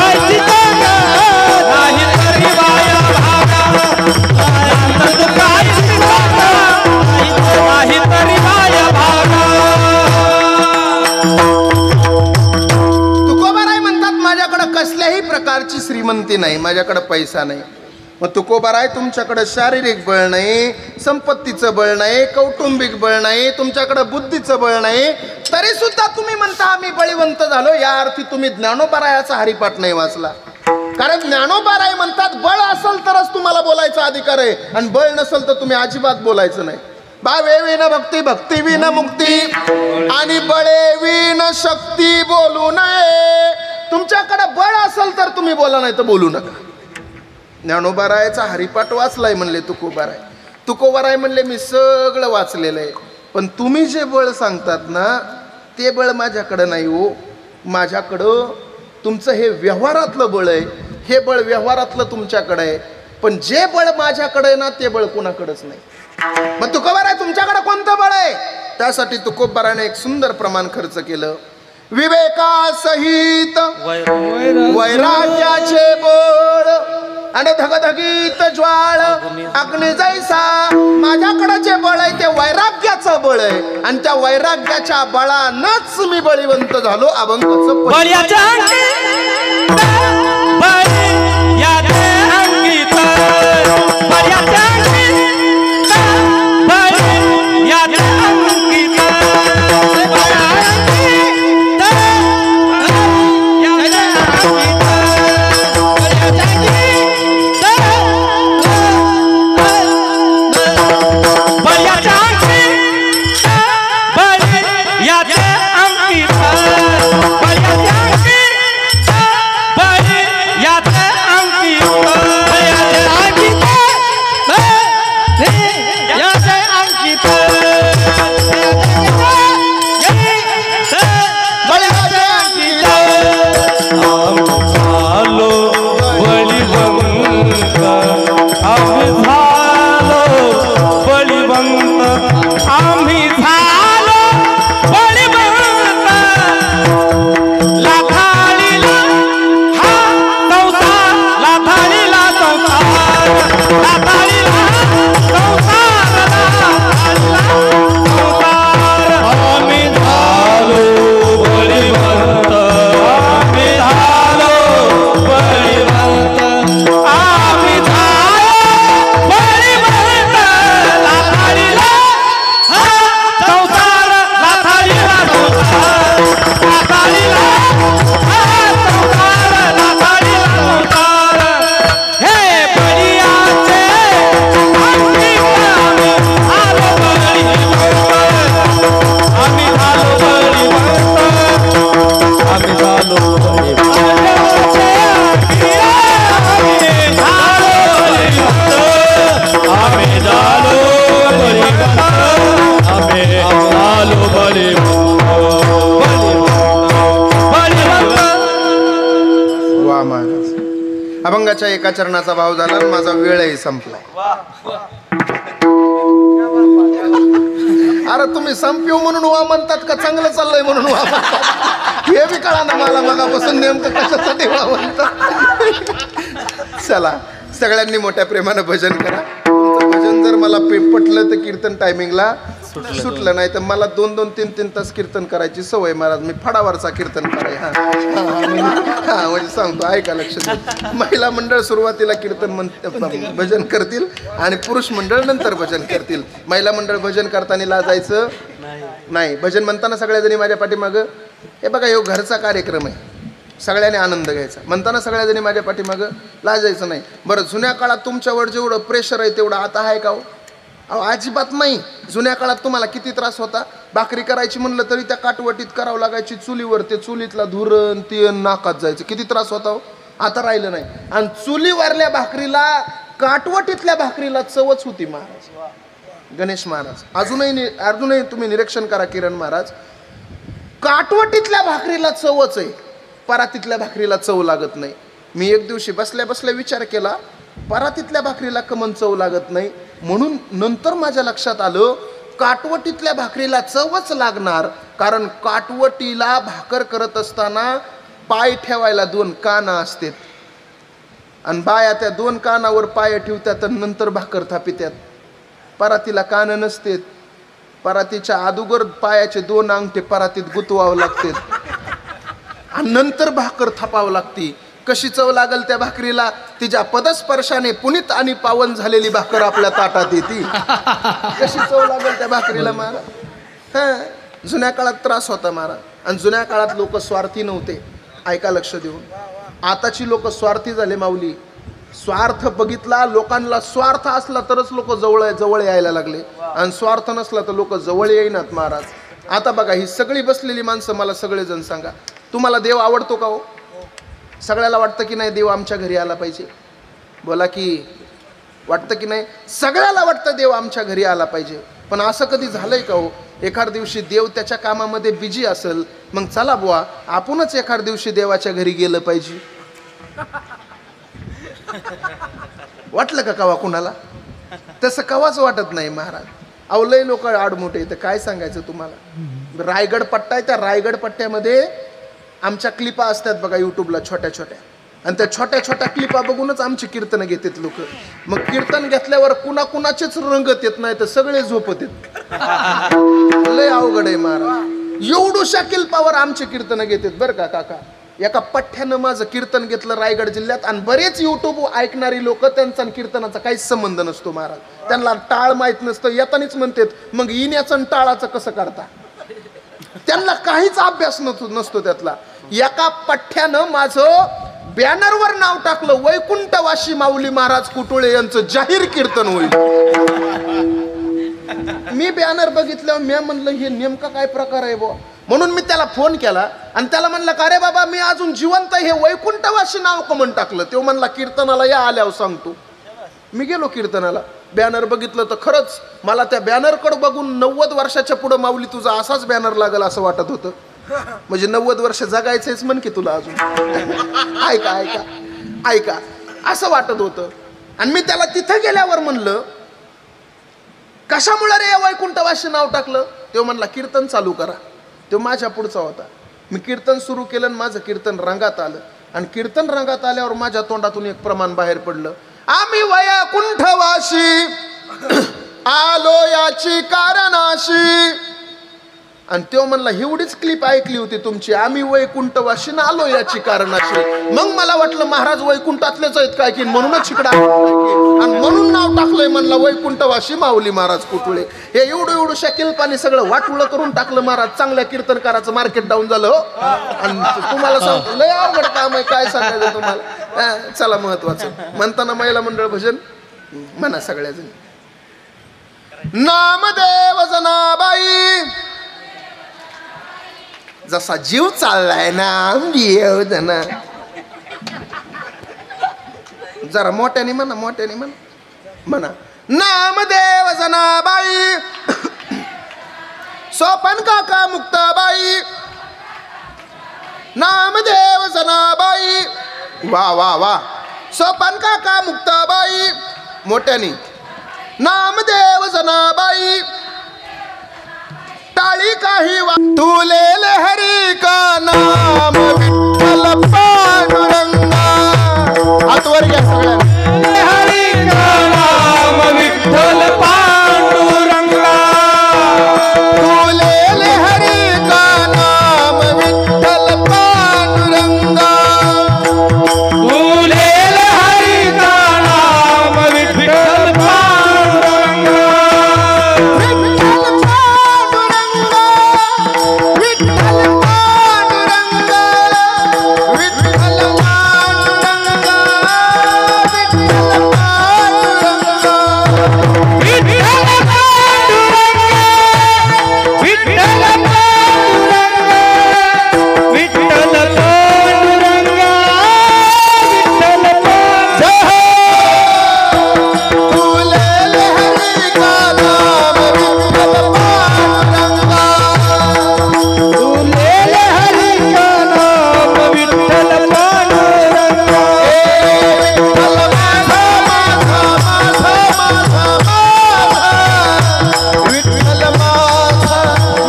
आईची सांगा नाही तरी वाया भागा. नांदन आईची सांगा नाही तरी वाया भागा. तुकोबार आहे म्हणतात माझ्याकडे कसल्याही प्रकारची श्रीमंती नाही, माझ्याकडे पैसा नाही. मग तुकोबार आहे तुमच्याकडे शारीरिक बळ नाही, संपत्तीचं बळ नाही, कौटुंबिक बळ नाही, तुमच्याकडे बुद्धीचं बळ नाही, तरी सुद्धा तुम्ही म्हणता आम्ही बळीवंत झालो. या अर्थी तुम्ही ज्ञानोबारायाचा हरिपाठ नाही वाचला. कारण ज्ञानोबाराय म्हणतात बळ असेल तरच तुम्हाला बोलायचा अधिकार आहे आणि बळ नसेल तर तुम्ही अजिबात बोलायचं नाही. भावे विन भक्ती भक्ती विन मुक्ती आणि बळे विन शक्ती बोलू नये. तुमच्याकडे बळ असेल तर तुम्ही बोला, नाही तर बोलू नका. ज्ञानोबारायाचा हरिपाठ वाचलाय म्हणले तुकोबाराय. तुकोबाराय म्हणले मी सगळं वाचलेलं आहे, पण तुम्ही जे बळ सांगतात ना ते बळ माझ्याकडं नाही हो. माझ्याकडं तुमचं हे व्यवहारातलं बळ आहे, हे बळ व्यवहारातलं तुमच्याकडे आहे, पण जे बळ माझ्याकडे आहे ना ते बळ कोणाकडेच नाही. मग तुकोबाराय तुमच्याकडे कोणतं बळ आहे? त्यासाठी तुकोबाराने एक सुंदर प्रमाण खर्च केलं. विवेकासहित वैराग्याचे बळ आणि धगधगीत ज्वाळ अग्नी जैसा. माझ्याकडे जे बळ आहे ते वैराग्याचं बळ आहे आणि त्या वैराग्याच्या बळानच मी बळीवंत झालो. अभंगाचं बळी महाराज. अभंगाच्या एका चरणाचा भाव झाला आणि माझा वेळही संपलाय. अरे तुम्ही संपव म्हणून वा म्हणतात का चांगलं चाललंय म्हणून वा म्हणतात हे बी कळा ना मला मगापासून नेमकं कशासाठी वा म्हणतात. चला सगळ्यांनी मोठ्या प्रेमानं भजन करा. तुमचं भजन जर मला पटलं तर कीर्तन टायमिंगला सुटलं नाही तर मला 2-2, 3-3 तास कीर्तन करायची सवय महाराज. मी फडावरचा कीर्तन कराय म्हणजे सांगतो ऐका लक्ष द्या. महिला मंडळ सुरुवातीला कीर्तन भजन करतील आणि पुरुष मंडळ नंतर भजन करतील. महिला मंडळ भजन करताना लाजायचं नाही. भजन म्हणताना सगळ्याजणी माझ्या पाठीमागं हे बघा ह्यो घरचा कार्यक्रम आहे सगळ्यांनी आनंद घ्यायचा म्हणताना सगळ्याजणी माझ्या पाठीमागं लाजायचं नाही. बरं जुन्या काळात तुमच्यावर जेवढं प्रेशर आहे तेवढं आता आहे का हो? अजिबात नाही. जुन्या काळात तुम्हाला किती त्रास होता. भाकरी करायची म्हणलं तरी त्या काटवटीत करावं लागायची चुलीवर. ते चुलीतला धुरण ते नाकात जायचं किती त्रास होता हो. आता राहिलं नाही. आणि चुलीवरल्या भाकरीला काटवटीतल्या भाकरीला चवच होती महाराज. गणेश महाराज अजूनही तुम्ही निरीक्षण करा किरण महाराज. काटवटीतल्या भाकरीला चवच आहे परातीतल्या भाकरीला चव लागत नाही. मी एक दिवशी बसल्या बसल्या विचार केला परातीतल्या भाकरीला कमन चव लागत नाही म्हणून नंतर माझ्या लक्षात आलं काटवटीतल्या भाकरीला चवच लागणार कारण काटवटीला भाकर करत असताना पाय ठेवायला 2 काना असतात आणि बाया त्या 2 कानावर पाय ठेवतात आणि नंतर भाकर थापित्यात. परातीला कान नसतात. परातीच्या अगोदर पायाचे 2 अंगठे परातीत गुतवावं लागतात आणि नंतर भाकर थापावं लागते. कशी चव लागल त्या भाकरीला. तिच्या पदस्पर्शाने पुनीत आणि पावन झालेली भाकर आपल्या ताटात येते. कशी चव लागल त्या भाकरीला महाराज. जुन्या काळात त्रास होता महाराज. आणि जुन्या काळात लोक स्वार्थी नव्हते. ऐका लक्ष देऊन. आताची लोक स्वार्थी झाले माऊली. स्वार्थ बघितला लोकांना. स्वार्थ असला तरच लोक जवळ यायला लागले आणि स्वार्थ नसला तर लोक जवळ येईनात महाराज. आता बघा ही सगळी बसलेली माणसं मला सगळेजण सांगा तुम्हाला देव आवडतो का हो? सगळ्याला वाटतं की नाही देव आमच्या घरी आला पाहिजे? बोला की वाटतं की नाही? सगळ्याला वाटतं देव आमच्या घरी आला पाहिजे. पण असं कधी झालंय का हो? एखाद दिवशी देव त्याच्या कामामध्ये बिझी असेल मग चला बुवा आपणच एखाद दिवशी देवाच्या घरी गेलं पाहिजे. वाटलं का कवा कुणाला? तसं कवाच वाटत नाही महाराज. अवलय लोक आडमोठे तर काय सांगायचं तुम्हाला. रायगड पट्टा आहे त्या रायगड पट्ट्यामध्ये आमच्या क्लिपा असतात बघा यूट्यूबला छोट्या छोट्या आणि त्या छोट्या छोट्या क्लिपा बघूनच आमची कीर्तनं घेतात लोक. मग कीर्तन घेतल्यावर कुणाचेच रंगत येत नाही तर सगळे झोपत येत. लय अवघड आहे महाराज. एवढूशा क्लिपावर आमची कीर्तनं घेतात बरं का काका. एका पठ्ठ्यानं माझं कीर्तन घेतलं रायगड जिल्ह्यात आणि बरेच यूट्यूब ऐकणारी लोक त्यांचा कीर्तनाचा काहीच संबंध नसतो महाराज. त्यांना टाळ माहीत नसतं. येतानीच म्हणतात मग इण्याचं आणि टाळाचं कसं करता. त्यांना काहीच अभ्यास नसतो त्यातला. एका पठ्ठ्यानं माझं बॅनरवर नाव टाकलं वैकुंठवासी माऊली महाराज कुटुळे यांचं जाहीर कीर्तन होईल. मी बॅनर बघितल्यावर मी म्हणलं हे नेमका काय प्रकार आहे बुवा. म्हणून मी त्याला फोन केला आणि त्याला म्हणलं का रे बाबा मी अजून जिवंत हे वैकुंठवासी नाव कमन टाकलं. तो म्हणला कीर्तनाला या आल्यावर सांगतो. मी गेलो कीर्तनाला. बॅनर बघितलं तर खरंच मला त्या बॅनरकडे बघून 90 वर्षाच्या पुढे माऊली तुझा असाच बॅनर लागल असं वाटत होतं. म्हणजे 90 वर्ष जगायचंच म्हण की तुला अजून. ऐका ऐका ऐका असं वाटत होतं. आणि मी त्याला तिथं गेल्यावर म्हणलं कशामुळे रे वैकुंठवासी नाव टाकलं. तो म्हणला कीर्तन चालू करा. तो माझ्या पुढचा होता. मी कीर्तन सुरू केलं आणि माझं कीर्तन रंगात आलं. आणि कीर्तन रंगात आल्यावर माझ्या तोंडातून एक प्रमाण बाहेर पडलं. आम्ही वैकुंठवासी आलो याची कारणाशी. आणि तो म्हणला एवढीच क्लिप ऐकली होती तुमची आम्ही वैकुंठवाशी आलो याची कारणाशी. मग मला वाटलं महाराज वैकुंठातलेच आहेत काय की म्हणूनच इकडं आणि म्हणून नाव टाकलंय म्हणला वैकुंठवासी माऊली महाराज कुटुळे. हे एवढ्याशा किल्पाने सगळं वाटुळं करून टाकलं महाराज. चांगल्या कीर्तनकाराचं मार्केट डाऊन झालं हो. आणि तुम्हाला सांगतो लय अवघड काम आहे काय सांगायचं तुम्हाला. चला महत्वाचं म्हणताना महिला मंडळ भजन म्हणा सगळ्याजण. नामदेव जनाबाई जसा जीव चाललाय ना जना जरा मोठ्याने म्हणा मोठ्याने म्हणा. नामदेव जनाबाई सोपन काका मुक्ताबाई. नामदेव जनाबाई वा वा वा. सोपान काका मुक्ताबाई मोठ्यानी. नामदेव जनाबाई टाळी काही तुलेल हरी का नाम विठ्ठल पांडुरंगा. हातवर घ्या सगळ्यांनी. हरी का नाम विठ्ठल पांडुरंगा. तुलेल हरी का नाम विठ्ठल पांडुरंगा. तुलेल हरी का नाम विठ्ठल पांडुरंगा. विठ्ठल पांडुरंगा विठ्ठल पांडुरंगा विठ्ठल पांडुरंगा विठ्ठल पांडुरंगा. विठ्ठल पांडुरंगा. विठ्ठल पांडुरंगा. विठ्ठल पांडुरंगा. तुलेल हरी का नाम विठ्ठल पांडुरंगा. तुलेल हरी का नाम विठ्ठल पांडुरंगा. विठ्ठल माझा माझा माझा माझा माझा. विठ्ठल माझा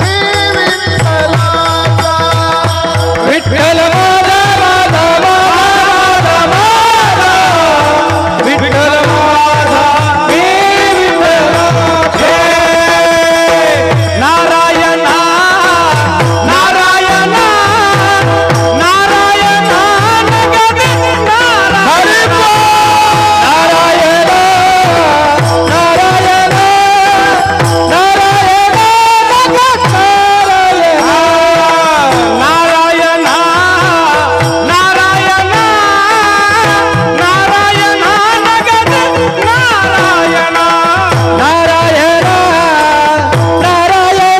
मी विठ्ठलाचा. विठ्ठल माझा माझा माझा माझा. विठ्ठल माझा मी विठ्ठलाचे. नारायणा नारायणा नारायणा नगदी नारायण. नारायण नारायण नारायण नारायण नारायण नारायण नगद नारायण. नारायण नारायण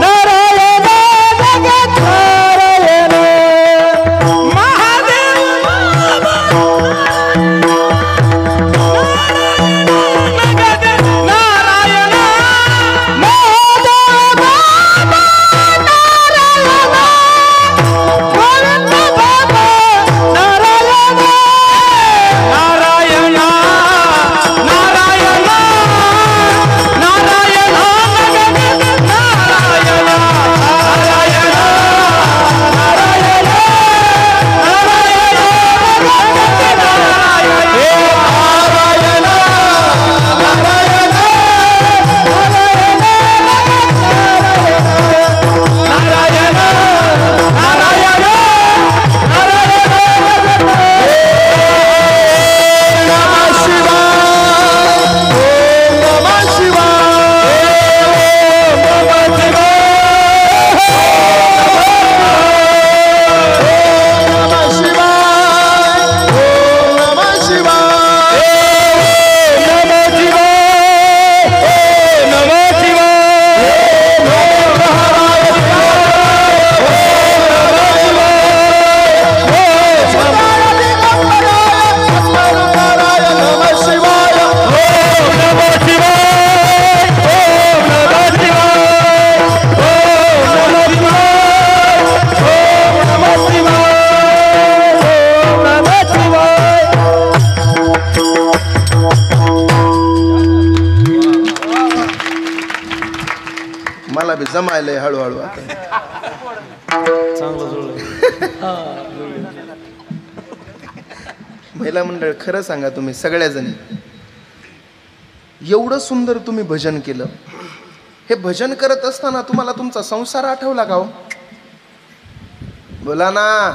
नारायण जगत नारायण. महादेव नगद नारायण. महादेव नारायण नारायण नारायण नगद नारायण. नारायण नारायण नारायण नगद नारायण. नारायण नारायण नारायण नारायण मला बी जमायलंय हळूहळू आता. महिला मंडळ खरं सांगा तुम्ही सगळ्याजणी एवढं सुंदर तुम्ही भजन केलं. हे भजन करत असताना तुम्हाला तुमचा संसार आठवला का हो? बोला ना.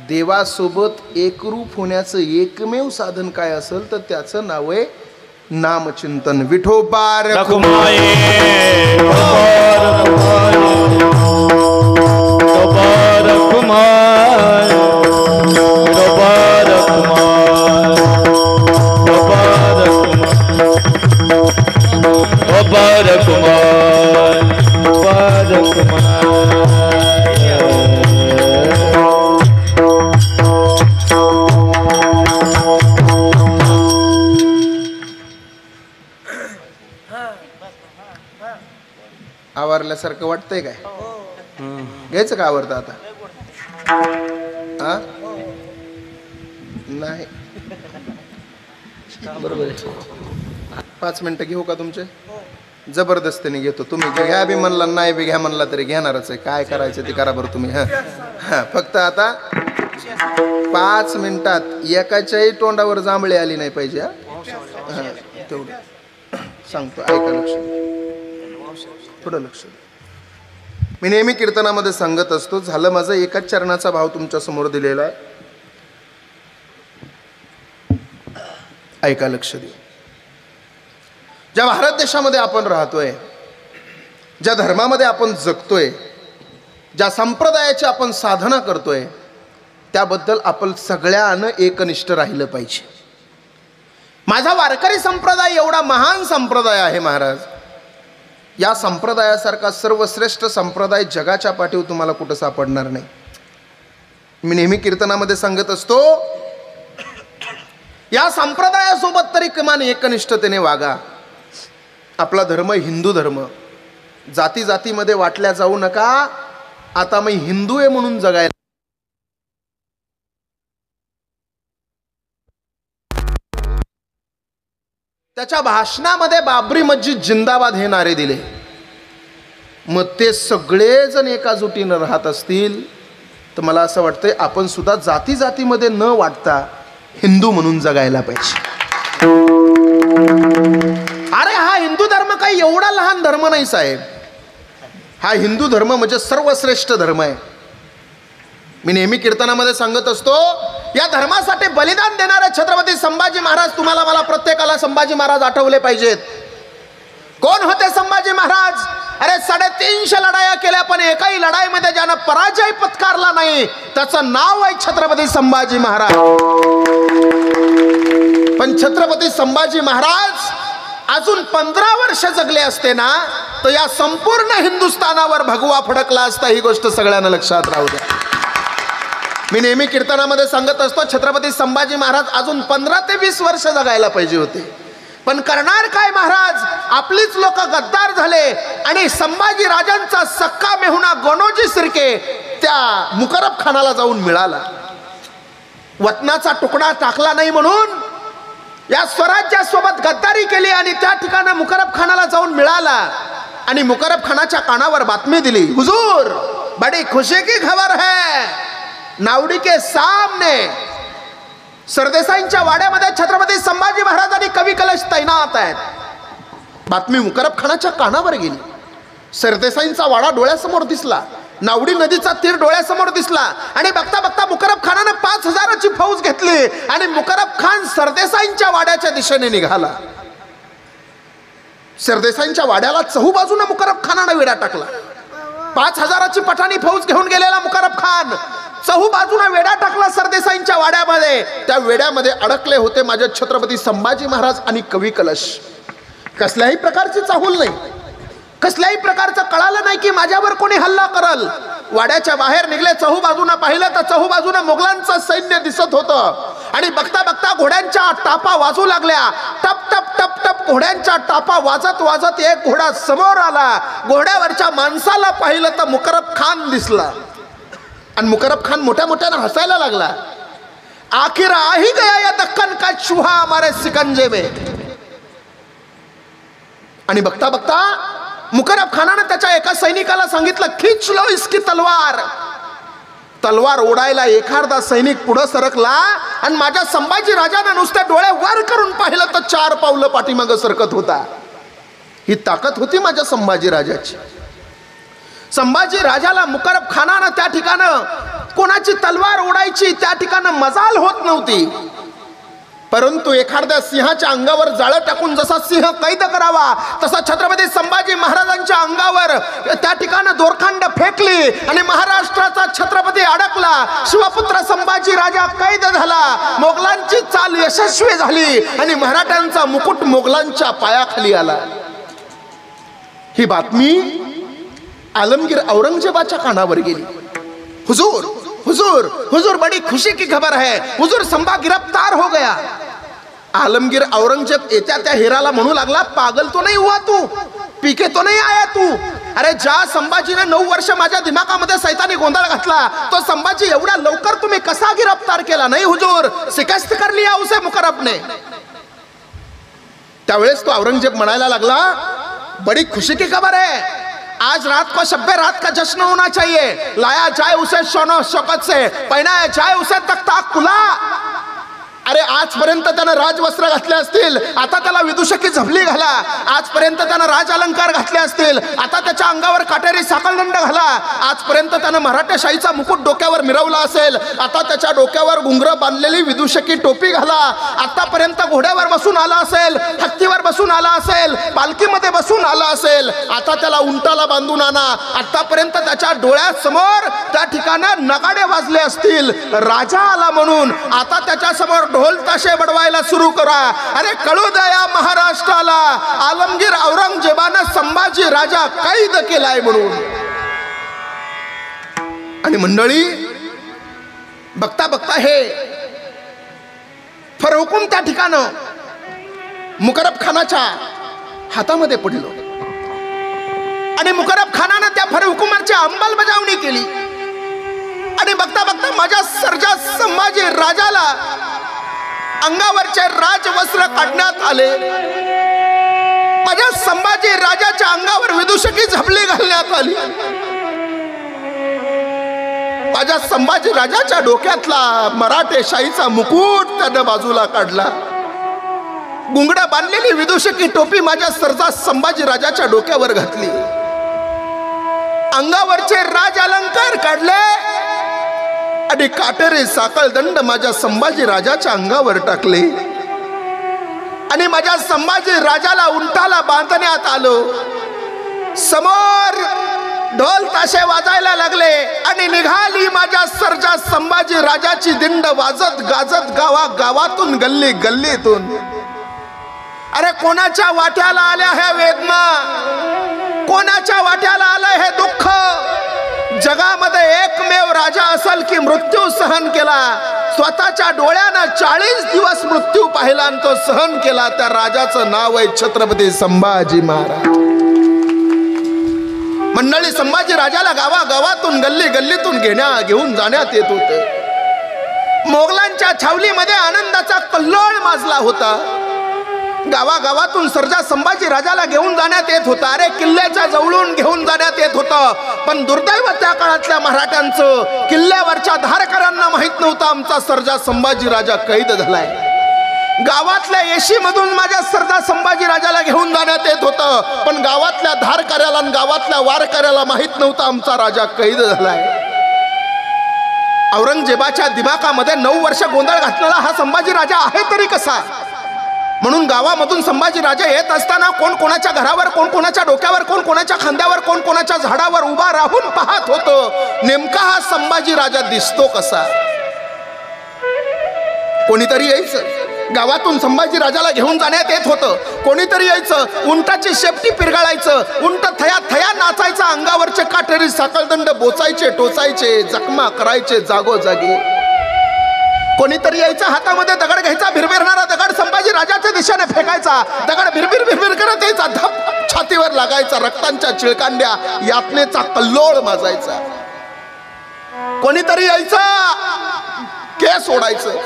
देवासोबत एकरूप होण्याचं एकमेव साधन काय असेल तर त्याचं नाव आहे नामचिंतन. विठोबा रखुमाये आवरल्यासारखं वाटतंय काय? घ्यायचं का आवरतं आता? नाही बरोबर आहे. 5 मिनिटं घेऊ का तुमचे? जबरदस्तीने घेतो. तुम्ही घ्या बी म्हणला नाही बी घ्या म्हणला तरी घेणारच आहे. काय करायचं ते करा बरं तुम्ही. हां फक्त आता 5 मिनिटात एकाच्याही तोंडावर जांभळी आली नाही पाहिजे. हां तेवढं सांगतो, ऐका लक्ष थोडं लक्ष. मी नेहमी कीर्तनामध्ये सांगत असतो, झालं माझं एकाच चरणाचा भाव तुमच्या समोर दिलेला आहे. ऐका लक्ष दे. ज्या भारत देशामध्ये आपण राहतोय, ज्या धर्मामध्ये आपण जगतोय, ज्या संप्रदायाची आपण साधना करतोय, त्याबद्दल आपण सगळ्यांना एकनिष्ठ राहिलं पाहिजे. माझा वारकरी संप्रदाय एवढा महान संप्रदाय आहे महाराज. या संप्रदायासारखा सर्वश्रेष्ठ संप्रदाय जगाच्या पाठीवर तुम्हाला कुठं सापडणार नाही. मी नेहमी कीर्तनामध्ये सांगत असतो, या संप्रदायासोबत तरी किमान एकनिष्ठतेने वागा. आपला धर्म हिंदू धर्म, जाती जातीमध्ये वाटल्या जाऊ नका. आता मी हिंदू आहे म्हणून जगायला. त्याच्या भाषणामध्ये बाबरी मस्जिद जिंदाबाद हे नारे दिले. मग ते सगळेजण एकाजुटीनं राहत असतील तर मला असं वाटतंय आपण सुद्धा जाती जातीमध्ये न वाटता हिंदू म्हणून जगायला पाहिजे. अरे हा हिंदू धर्म काही एवढा लहान धर्म नाही साहेब. हा हिंदू धर्म म्हणजे सर्वश्रेष्ठ धर्म आहे. मी नेहमी कीर्तनामध्ये सांगत असतो, या धर्मासाठी बलिदान देणारे छत्रपती संभाजी महाराज, तुम्हाला मला प्रत्येकाला संभाजी महाराज आठवले पाहिजेत. कोण होते संभाजी महाराज? अरे 350 लढाया केल्या, पण एकाही लढाईमध्ये ज्यानं पराजय पत्कारला नाही त्याचं नाव आहे छत्रपती संभाजी महाराज. पण छत्रपती संभाजी महाराज अजून 15 वर्ष जगले असते ना तर या संपूर्ण हिंदुस्थानावर भगवा फडकला असता. ही गोष्ट सगळ्यांना लक्षात राहू द्या. मी नेहमी कीर्तनामध्ये सांगत असतो, छत्रपती संभाजी महाराज अजून 15 ते 20 वर्ष जगायला पाहिजे होते. पण करणार काय महाराज? आपलीच लोक गद्दार झाले आणि संभाजी राजांचा सक्का मेहुणा गणोजी शिर्के त्या मुकरब खानाला जाऊन मिळाला. वतनाचा तुकडा टाकला नाही म्हणून या स्वराज्यासोबत गद्दारी केली आणि त्या ठिकाणी मुकरब खानाला जाऊन मिळाला आणि मुकरब खानाच्या कानावर बातमी दिली, हुजूर बड़ी खुशी की खबर है, नावडी के सामने सरदेसाईंच्या वाड्यामध्ये छत्रपती संभाजी महाराज आणि कवी कलश तैनात आहेत. बातमी मुकरब खानाच्या कानावर गेली. सरदेसाईंचा वाडा डोळ्यासमोर दिसला, नावडी नदीचा तीर डोळ्यासमोर दिसला आणि बघता बघता मुकरब खानाने 5000ची फौज घेतली आणि मुकरब खान सरदेसाईंच्या वाड्याच्या दिशेने निघाला. सरदेसाईंच्या वाड्याला चहूबाजूने मुकरब खानाने वेढा टाकला. 5000ची पठाणी फौज घेऊन गेलेला मुकरब खान चहूबाजूने वेढा टाकला सरदेसाईंच्या वाड्यामध्ये. त्या वेड्यामध्ये अडकले होते माझे छत्रपती संभाजी महाराज आणि कवी कलश. कसल्याही प्रकारची चाहूल नाही, कसल्याही प्रकारचं कळालं नाही की माझ्यावर कोणी हल्ला करल. वाड्याच्या बाहेर निघले, चहूबाजूने पाहिलं तर चहूबाजूने मोगलांचं सैन्य दिसत होतं आणि बघता बघता घोड्यांच्या टापा वाजू लागल्या. टप टप टप टप घोड्यांच्या टापा वाजत वाजत एक घोडा समोर आला. घोड्यावरच्या माणसाला पाहिलं तर मुकरब खान दिसला आणि मुकरब खान मोठ्या मोठ्यानं हसायला लागला. आखिर आ ही गया या दक्कन का चूहा हमारे सिकंजे में. आणि बघता बघता मुकरब खानाने त्याच्या एका सैनिकाला सांगितलं, खिच लो इसकी तलवार. तलवार ओढायला एखादा सैनिक पुढे सरकला आणि माझ्या संभाजी राजाने नुसते डोळे वर करून पाहिलं तर 4 पावलं पाठीमागे सरकत होता. ही ताकद होती माझ्या संभाजी राजाची. संभाजी राजाला मुकरब खानानं त्या ठिकाणं कोणाची तलवार ओढायची त्या ठिकाणं मजाल होत नव्हती. परंतु एखाद्या सिंहाच्या अंगावर जाळं टाकून जसा सिंह कैद करावा तसा छत्रपती संभाजी महाराजांच्या अंगावर त्या ठिकाणी दोरखंड फेकली आणि महाराष्ट्राचा छत्रपती अडकला. शिवपुत्र संभाजी राजा कैद झाला. मोगलांची चाल यशस्वी झाली आणि मराठ्यांचा मुकुट मोगलांच्या पायाखाली आला. ही बातमी आलमगीर औरंगजेबाच्या कानावर गेली. हुजूर हुजूर हुजूर बड़ी खुशी की खबर है, हुजूर संभा गिरफ्तार हो गया. आलमगीर औरंगजेब येत्या त्या हिराला म्हणू लागला, पागल तो नहीं हुआ तू, पीके तो नहीं आया तू. अरे ज्या संभाजीने 9 वर्ष माझ्या दिमागामध्ये सैतानी गोंधळ घातला तो संभाजी एवढ्या लवकर तुम्ही कसा गिरफ्तार गिरफ्तार केला नहीं हुजूर, शिकस्त कर लिया उसे मुकरब ने। त्यावेळेस तो औरंगजेब म्हणायला लागला, बड़ी खुशी की खबर है, आज रात को शब्बे रात का जश्न होना चाहिए, लाया जाए उसे शोनो शौकत से, पहनाया जाए उसे तख्ता खुला। अरे आजपर्यंत त्यानं राजवस्त्र घातले असतील, आता त्याला विदूषकी झबली घाला। आजपर्यंत त्यानं राज अलंकार घातले असतील, आता त्याच्या अंगावर काटेरी साखळदंड घाला। आजपर्यंत त्यानं मराठेशाहीचा मुकुट डोक्यावर मिरवला असेल, आता त्याच्या डोक्यावर घुंगरं बांधलेली विदूषकी टोपी घाला। आतापर्यंत घोड्यावर बसून आला असेल, हत्तीवर बसून आला असेल, पालखीमध्ये बसून आला असेल, आता त्याला उंटाला बांधून आणा। आतापर्यंत त्याच्या डोळ्यासमोर त्या ठिकाणी नगाडे वाजले असतील, राजा आला म्हणून, आता त्याच्या समोर ढोल ताशे बडवायला सुरू करा। अरे कळू द्या महाराष्ट्राला, आलमगीर औरंगजेबानं संभाजी राजा कैद केलाय म्हणून। आणि मंडळी, बघता बघता हे फरहुकूम त्या ठिकाणं मुकरब खानाच्या हातामध्ये पडलो आणि मुकरब खानानं त्या फरहुकुमाची अंमलबजावणी केली। आणि बघता बघता माझ्या सर्जा संभाजी राजाला अंगावरचे राजवस्त्र काढण्यात आले, माझ्या संभाजी राजाच्या अंगावर विदूषकी झबली घालण्यात आली, माझ्या संभाजी राजाच्या डोक्यातला मराठेशाहीचा मुकुट त्यानं बाजूला काढला, गुंगडा बांधलेली विदूषकी टोपी माझ्या सर्जा संभाजी राजाच्या डोक्यावर घातली, अंगावरचे राज अलंकार काढले आणि काटेरी साखळदंड माझ्या संभाजी राजाच्या अंगावर टाकले आणि माझ्या संभाजी राजाला उंटाला बांधण्यात आलो। समोर ढोल ताशे वाजायला लागले आणि निघाली माझ्या सर्जा संभाजी राजाची दिंड वाजत गाजत गावागावातून गल्ली गल्लीतून। अरे कोणाच्या वाट्याला आल्या हे वेदना, कोणाच्या वाट्याला आलं हे दुःख? जगामध्ये एकमेव राजा असेल की मृत्यू सहन केला, स्वतःच्या डोळ्यानं 40 दिवस मृत्यू पाहिला आणि तो सहन केला, त्या राजाचं नाव आहे छत्रपती संभाजी महाराज। मंडळी, संभाजी राजाला गावागावातून गल्ली गल्लीतून घेऊन जाण्यात येत होते। मोगलांच्या छावलीमध्ये आनंदाचा कल्लोळ माजला होता, गावागावातून सर्जा संभाजी राजाला घेऊन जाण्यात येत होता। अरे किल्ल्याच्या जवळून घेऊन जाण्यात येत होतं, पण दुर्दैव त्या काळातल्या मराठ्यांचं, किल्ल्यावरच्या धारकऱ्यांना माहित नव्हतं आमचा सर्जा संभाजी राजा कैद झालाय। गावातल्या येशीमधून माझ्या सर्जा संभाजी राजाला घेऊन जाण्यात येत होतं, पण गावातल्या धारकऱ्याला आणि गावातल्या वारकऱ्याला माहित नव्हतं आमचा राजा कैद झालाय। औरंगजेबाच्या दिमागामध्ये 9 वर्ष गोंधळ घातलेला हा संभाजी राजा आहे तरी कसा? म्हणून गावामधून संभाजी राजा येत असताना कोण कोणाच्या घरावर, कोण कोणाच्या डोक्यावर, कोण कोणाच्या खांद्यावर, कोण कोणाच्या झाडावर उभा राहून पाहत होतो, नेमका हा संभाजी राजा दिसतो कसा? कोणीतरी यायचं, गावातून संभाजी राजाला घेऊन जाण्यात येत होतं, कोणीतरी यायचं, उंटाची शेपटी पिरगाळायचं, उंट थया थया नाचायचं, अंगावरचे काटेरी साखळदंड बोचायचे, टोचायचे, जखमा करायचे जागोजागी। कोणीतरी यायचा, हातामध्ये दगड घ्यायचा, भिरभिरणारा दगड संभाजी राजाच्या दिशेने फेकायचा, दगड भिरभिर भिरभिर करत यायचा, धप छातीवर लागायचा, रक्तांच्या चिळकांड्या, यातनेचा कल्लोळ माजायचा। कोणीतरी यायचा, केस ओढायचं,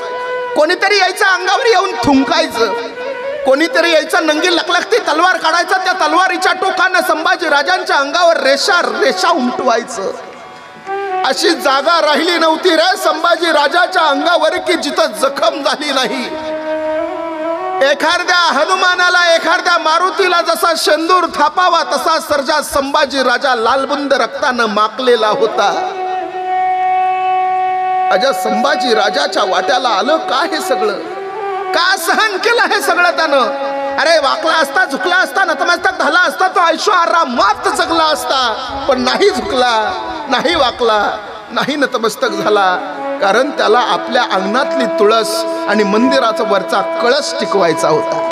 कोणीतरी यायचं, अंगावर येऊन थुंकायचं, कोणीतरी यायचं, नंगी लकलकती तलवार काढायचं, त्या तलवारीच्या टोकानं संभाजी राजांच्या अंगावर रेषा रेषा उमटवायचं। अशी जागा राहिली नव्हती रे संभाजी राजाच्या अंगावर की जिथं जखम झाली नाही। एखाद्या हनुमानाला, एखाद्या मारुतीला जसा शेंदूर थापावा तसा सर्जा संभाजी राजा लालबुंद रक्तानं माकलेला होता। अजा संभाजी राजाच्या वाट्याला आलं का हे सगळं? का सहन केलं हे सगळं त्यानं? अरे वाकला असता, झुकला असता, नतमस्तक झाला असता, तो आयुष्य आरामात जगला असता, पण नाही झुकला, नाही वाकला, नाही नतमस्तक झाला, कारण त्याला आपल्या अंगणातली तुळस आणि मंदिराचा वरचा कळस टिकवायचा होता।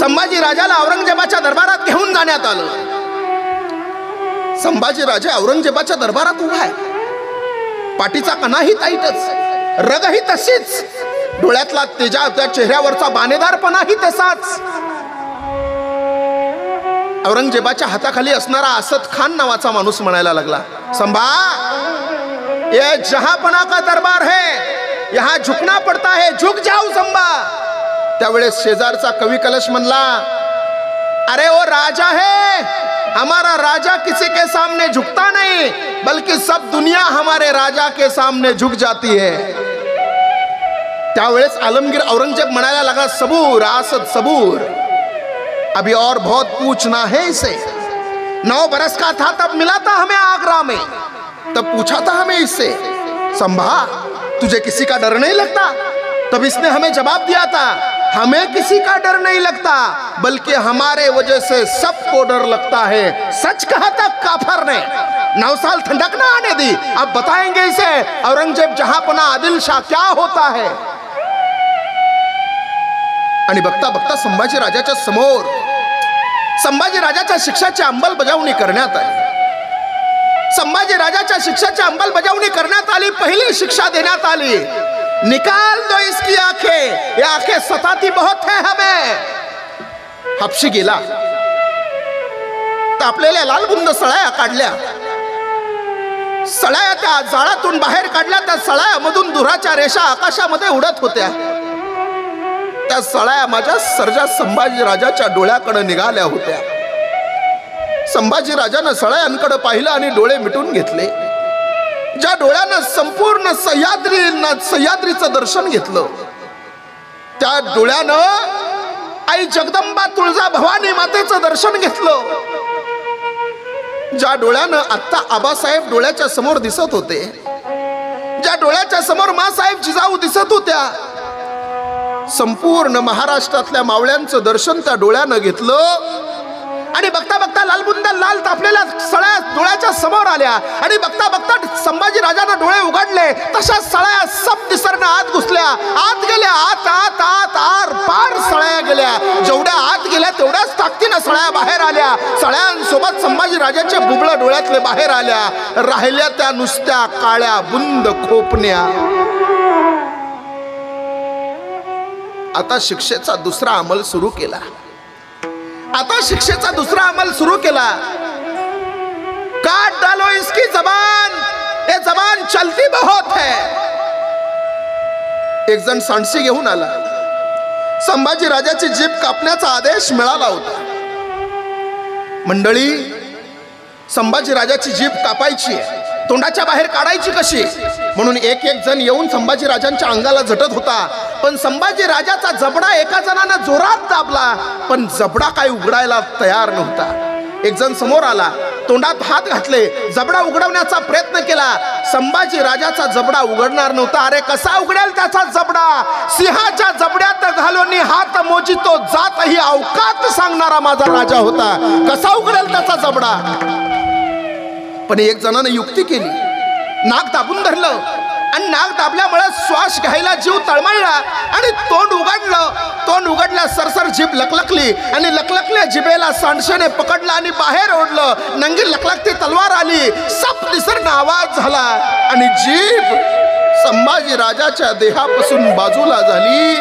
संभाजी राजाला औरंगजेबाच्या दरबारात घेऊन जाण्यात आलं। संभाजी राजा औरंगजेबाच्या दरबारात उभा आहे, पाठीचा कणाही ताईटच, रगही तशीच, डोळ्यातला तेजा, त्या चेहऱ्यावरचा बाणेदारपणाही तसाच। औरंगजेबाच्या हाताखाली असणारा असद खान नावाचा माणूस म्हणायला लागला, संभा ये जहांपना का दरबार है, यहाँ झुकना पड़ता है, झुक जाओ संभा. त्यावेळेस शेजारचा कवी कलश म्हणला, अरे वो राजा है, हमारा राजा किसी के सामने झुकता नहीं, बल्कि सब दुनिया हमारे राजा के सामने झुक जाती है. त्यावेळेस आलमगीर औरंगजेब म्हणायला लगा, सबूर आसद सबूर, अभी और बहुत पूछना है इसे. 9 बरस का था तब मिला था हमें आगरा में, तब पूछा था हमें इससे, संभा तुझे किसी का डर नहीं लगता? तब इसने हमें जवाब दिया था, हमें किसी का डर नहीं लगता, बल्कि हमारे वजह से सबको डर लगता है. सच कहा था काफर ने. 9 साल ठंडक ना आने दी. अब बताएंगे इसे औरंगजेब जहांपना आदिल शाह क्या होता है. आणि बघता बघता संभाजी राजाच्या समोर संभाजी राजाच्या शिक्षाची अंमलबजावणी करण्यात आली. संभाजी राजाच्या शिक्षाची अंमलबजावणी करण्यात आली. पहिली शिक्षा देण्यात आली, निकाल दो इसकी आंखें, ये आंखें सताती बहुत है हमें. हापशी गेला, तापलेल्या लालबुंद सळाया काढल्या. सळाया त्या जाळातून बाहेर काढल्या. त्या सळायामधून धुराच्या रेषा आकाशामध्ये उडत होत्या. त्या सळाया माझ्या सर्जा संभाजी राजाच्या डोळ्याकडे निघाल्या होत्या. संभाजी राजानं सळायांकडे पाहिलं आणि डोळे मिटून घेतले. ज्या डोळ्यानं संपूर्ण सह्याद्रीचं दर्शन घेतलं, त्या डोळ्यानं आई जगदंबा तुळजा भवानी मातेचं दर्शन घेतलं. ज्या डोळ्यानं आत्ता आबासाहेब डोळ्याच्या समोर दिसत होते, ज्या डोळ्याच्या समोर मासाहेब जिजाऊ दिसत होत्या, संपूर्ण महाराष्ट्रातल्या मावळ्यांचं दर्शन त्या डोळ्यानं घेतलं. आणि बघता बघता लालबुंद लाल तापलेल्या सळ्या डोळ्याच्या समोर आल्या. आणि बघता बघता संभाजी राजानं डोळे उघडले, तशा सळ्या सब दिसरनं आत घुसल्या, आत गेल्या, आत आत आत आर पार सळ्या गेल्या. जेवढ्या आत गेल्या तेवढ्याच ताकदीनं सळ्या बाहेर आल्या. सळ्यांसोबत संभाजी राजाचे बुबळं डोळ्यातले बाहेर आल्या. राहिल्या त्या नुसत्या काळ्या बुंद खोपण्या. आता शिक्षेचा दुसरा अंमल सुरू केला. आता शिक्षेचा दुसरा अंमल सुरू केला. काट डालो इसकी जबान, ये जबान चलती बहुत है. एक जण सांडसी घेऊन आला. संभाजी राजाची जीभ कापण्याचा आदेश मिळाला होता. मंडळी, संभाजी राजाची जीभ कापायची आहे, तोंडाच्या बाहेर काढायची कशी म्हणून एक एक जण येऊन संभाजी राजांच्या अंगाला झटत होता. पण संभाजी राजाचा जबडा एका जणानं जोरात दाबला, पण जबडा काय उघडायला तयार नव्हता. एक जण समोर आला, तोंडात हात घातले, जबडा उघडवण्याचा प्रयत्न केला. संभाजी राजाचा जबडा उघडणार नव्हता. अरे कसा उघडेल त्याचा जबडा? सिंहाच्या जबड्यात घालून हात मोजितो जात ही अवकात सांगणारा माझा राजा होता. कसा उघडेल त्याचा जबडा? पण एक जणाने युक्ती केली, नाक दाबून धरलं आणि नाक दाबल्यामुळे श्वास घ्यायला जीव तळमळला आणि तोंड उघडलं. तोंड उघडल्या सरसर जीभ लकलकली आणि लकलकल्या जिभेला सांडशेने पकडलं आणि बाहेर ओढलं. नंगी लकलकती तलवार आली, सप दिसरनं आवाज झाला आणि जीभ संभाजी राजाच्या देहापासून बाजूला झाली.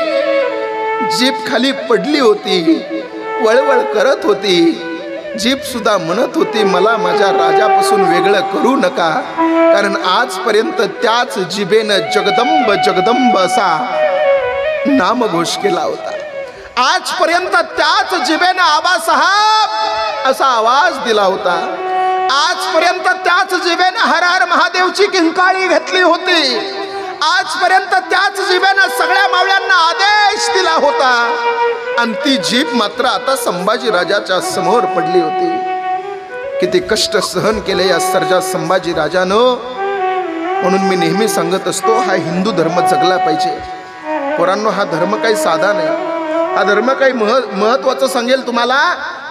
जीभ खाली पडली होती, वळवळ करत होती. जीभ सुद्धा म्हणत होती, मला माझ्या राजापासून वेगळं करू नका, कारण आजपर्यंत त्याच जिभेनं जगदंब जगदंब असा नामघोष केला होता. आजपर्यंत त्याच जिभेनं आबासाहेब असा आवाज दिला होता. आजपर्यंत त्याच जिभेनं हर हर महादेवची किंकाळी घातली होती. आजपर्यंत त्याच जिभेनं सगळ्या मावळ्यांना आदेश दिला होता. आणि ती जीभ मात्र आता संभाजी राजाच्या समोर पडली होती. किती कष्ट सहन केले या सर्जा संभाजी राजानं. म्हणून मी नेहमी सांगत असतो, हा हिंदू धर्म जगला पाहिजे. पोरांनो, हा धर्म काही साधा नाही. हा धर्म काही महत्वाचं सांगेल तुम्हाला.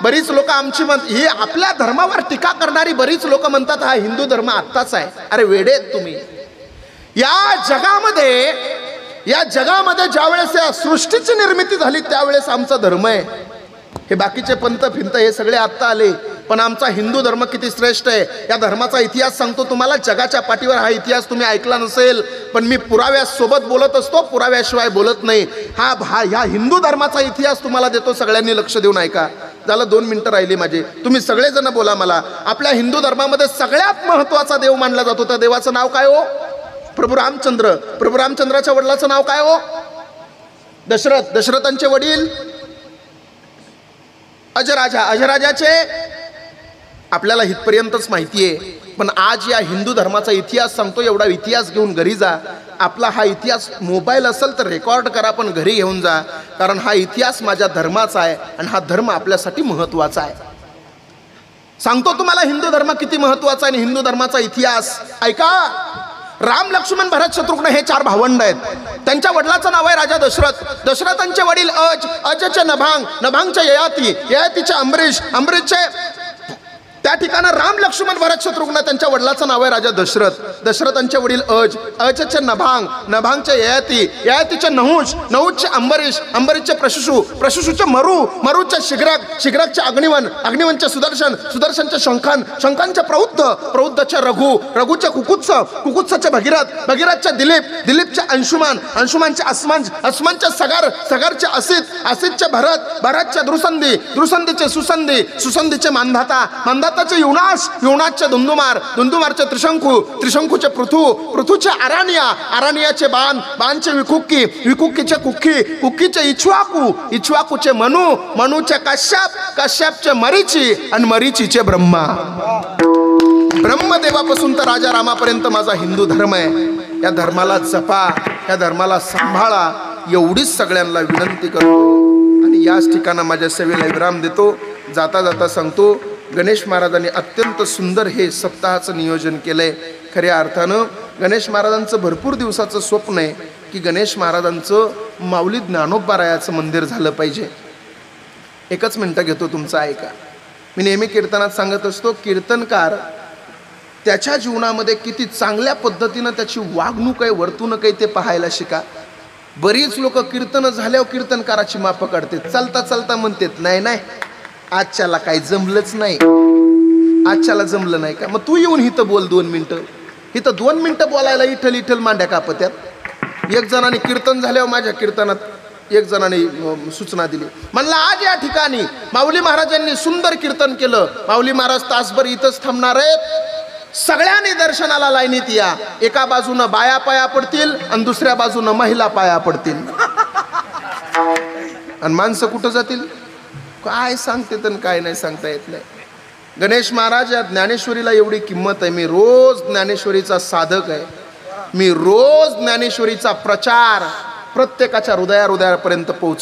बरीच लोक आमची ही आपल्या धर्मावर टीका करणारी बरीच लोक म्हणतात हा हिंदू धर्म आत्ताच आहे. अरे वेडे आहेत तुम्ही. या जगामध्ये ज्यावेळेस या सृष्टीची निर्मिती झाली त्यावेळेस आमचा धर्म आहे. हे बाकीचे पंत फिंत हे सगळे आत्ता आले, पण आमचा हिंदू धर्म किती श्रेष्ठ आहे. या धर्माचा इतिहास सांगतो तुम्हाला. जगाच्या पाठीवर हा इतिहास तुम्ही ऐकला नसेल, पण मी पुराव्यासोबत बोलत असतो, पुराव्याशिवाय बोलत नाही. ह्या हिंदू धर्माचा इतिहास तुम्हाला देतो, सगळ्यांनी लक्ष देऊन ऐका. झालं 2 मिनिटं राहिली माझे. तुम्ही सगळेजण बोला मला. आपल्या हिंदू धर्मामध्ये सगळ्यात महत्वाचा देव मानला जातो, त्या देवाचं नाव काय हो? प्रभू रामचंद्र. प्रभू रामचंद्राच्या वडिलाचं नाव काय हो? दशरथ. दशरथांचे वडील अजराजा. अजराजाचे आपल्याला इथपर्यंतच माहिती आहे. पण आज या हिंदू धर्माचा इतिहास सांगतो, एवढा इतिहास घेऊन घरी जा. आपला हा इतिहास मोबाईल असेल तर रेकॉर्ड करा, पण घरी घेऊन जा, कारण हा इतिहास माझ्या धर्माचा आहे आणि हा धर्म आपल्यासाठी महत्वाचा आहे. सांगतो तुम्हाला हिंदू धर्म किती महत्वाचा आहे आणि हिंदू धर्माचा इतिहास ऐका. राम, लक्ष्मण, भरत, शत्रुघ्न हे 4 भावंड आहेत. त्यांच्या वडिलाचं नाव आहे राजा दशरथ. दशरथांचे वडील अजचे नभांग, नभांगचे ययाती, ययातीचे अंबरीश, अंबरीशचे त्या ठिकाणी राम, लक्ष्मण, भरत, शत्रुघ्न. त्यांच्या वडिलाचं नाव आहे राजा दशरथ. दशरथांचे वडील अजचे नभांग, नभांगचे ययाती, ययातीचे नहुष, नहुषचे अंबरीश, अंबरीशचे प्रशुषू, प्रशुषूचे मरु, मरुचे शिग्रक, शिग्रकचे अग्निवन, अग्निवनचे सुदर्शन, सुदर्शनचे शंखन, शंखांचे प्रौद्ध, प्रौद्धचे रघु, रघुचे कुकुत्स, कुकुत्सचे भगीरथ, भगीरथचे दिलीप, दिलीपचे अंशुमान, अंशुमानचे अस्मंज, अस्मंजचे सगर, सगरचे असित, असितचे भरत, भरतचे द्रुसंधी, द्रुसंधीचे सुसंधी, सुसंधीचे मानधाता, मानधाताचे युनास, युनासचे धुंदुमार, धुंदुमारचे त्रिशंकू, त्रिशंकूचे पृथु, पृथूचे अरानिया, अरानियाचे बाण, बाणचे विकुक्की, विकुक्कीचे कुक्की, कुक्कीचे इक्ष्वाकू, इक्ष्वाकूचे मनु, मनुचे कश्यप, कश्यपचे मरीची आणि मरीचीचे ब्रह्मा. ब्रह्मदेवापासून तर राजा रामापर्यंत माझा हिंदू धर्म आहे. या धर्माला जपा, या धर्माला सांभाळा, एवढीच सगळ्यांना विनंती करतो आणि याच ठिकाणी माझ्या सेवेला विराम देतो. जाता जाता सांगतो, गणेश महाराजांनी अत्यंत सुंदर हे सप्ताहाचं नियोजन केलंय. खऱ्या अर्थानं गणेश महाराजांचं भरपूर दिवसाचं स्वप्न आहे की गणेश महाराजांचं माऊली ज्ञानोबारायाचं मंदिर झालं पाहिजे. एकच मिनटं घेतो तुमचं, ऐका. मी नेहमी कीर्तनात सांगत असतो, कीर्तनकार त्याच्या जीवनामध्ये किती चांगल्या पद्धतीनं त्याची वागणूक आहे, वर्तणूक आहे ते पाहायला शिका. बरीच लोक कीर्तन झाल्यावर कीर्तनकाराची मापं काढते, चालता चालता म्हणतात नाही नाही आजच्याला काही जमलंच नाही, आजच्याला जमलं नाही का, मग तू येऊन इथं बोल 2 मिनिटं. इथं 2 मिनिटं बोलायला इठल इठल मांड्या कापत्यात. एक जणाने कीर्तन झाल्यावर माझ्या कीर्तनात एक जणाने सूचना दिली, म्हणला आज या ठिकाणी माऊली महाराजांनी सुंदर कीर्तन केलं, माऊली महाराज तासभर इथंच थांबणार आहेत, सगळ्यांनी दर्शनाला लाईनीत या. एका बाजूनं बाया पाया पडतील आणि दुसऱ्या बाजूनं महिला पाया पडतील आणि माणसं कुठं जातील, काय सांगते तर काय नाही सांगता येत नाही. गणेश महाराज या ज्ञानेश्वरीला एवढी किंमत आहे. मी रोज ज्ञानेश्वरीचा साधक आहे. मी रोज ज्ञानेश्वरीचा प्रचार प्रत्येकाच्या हृदयापर्यंत पोहोचवतो.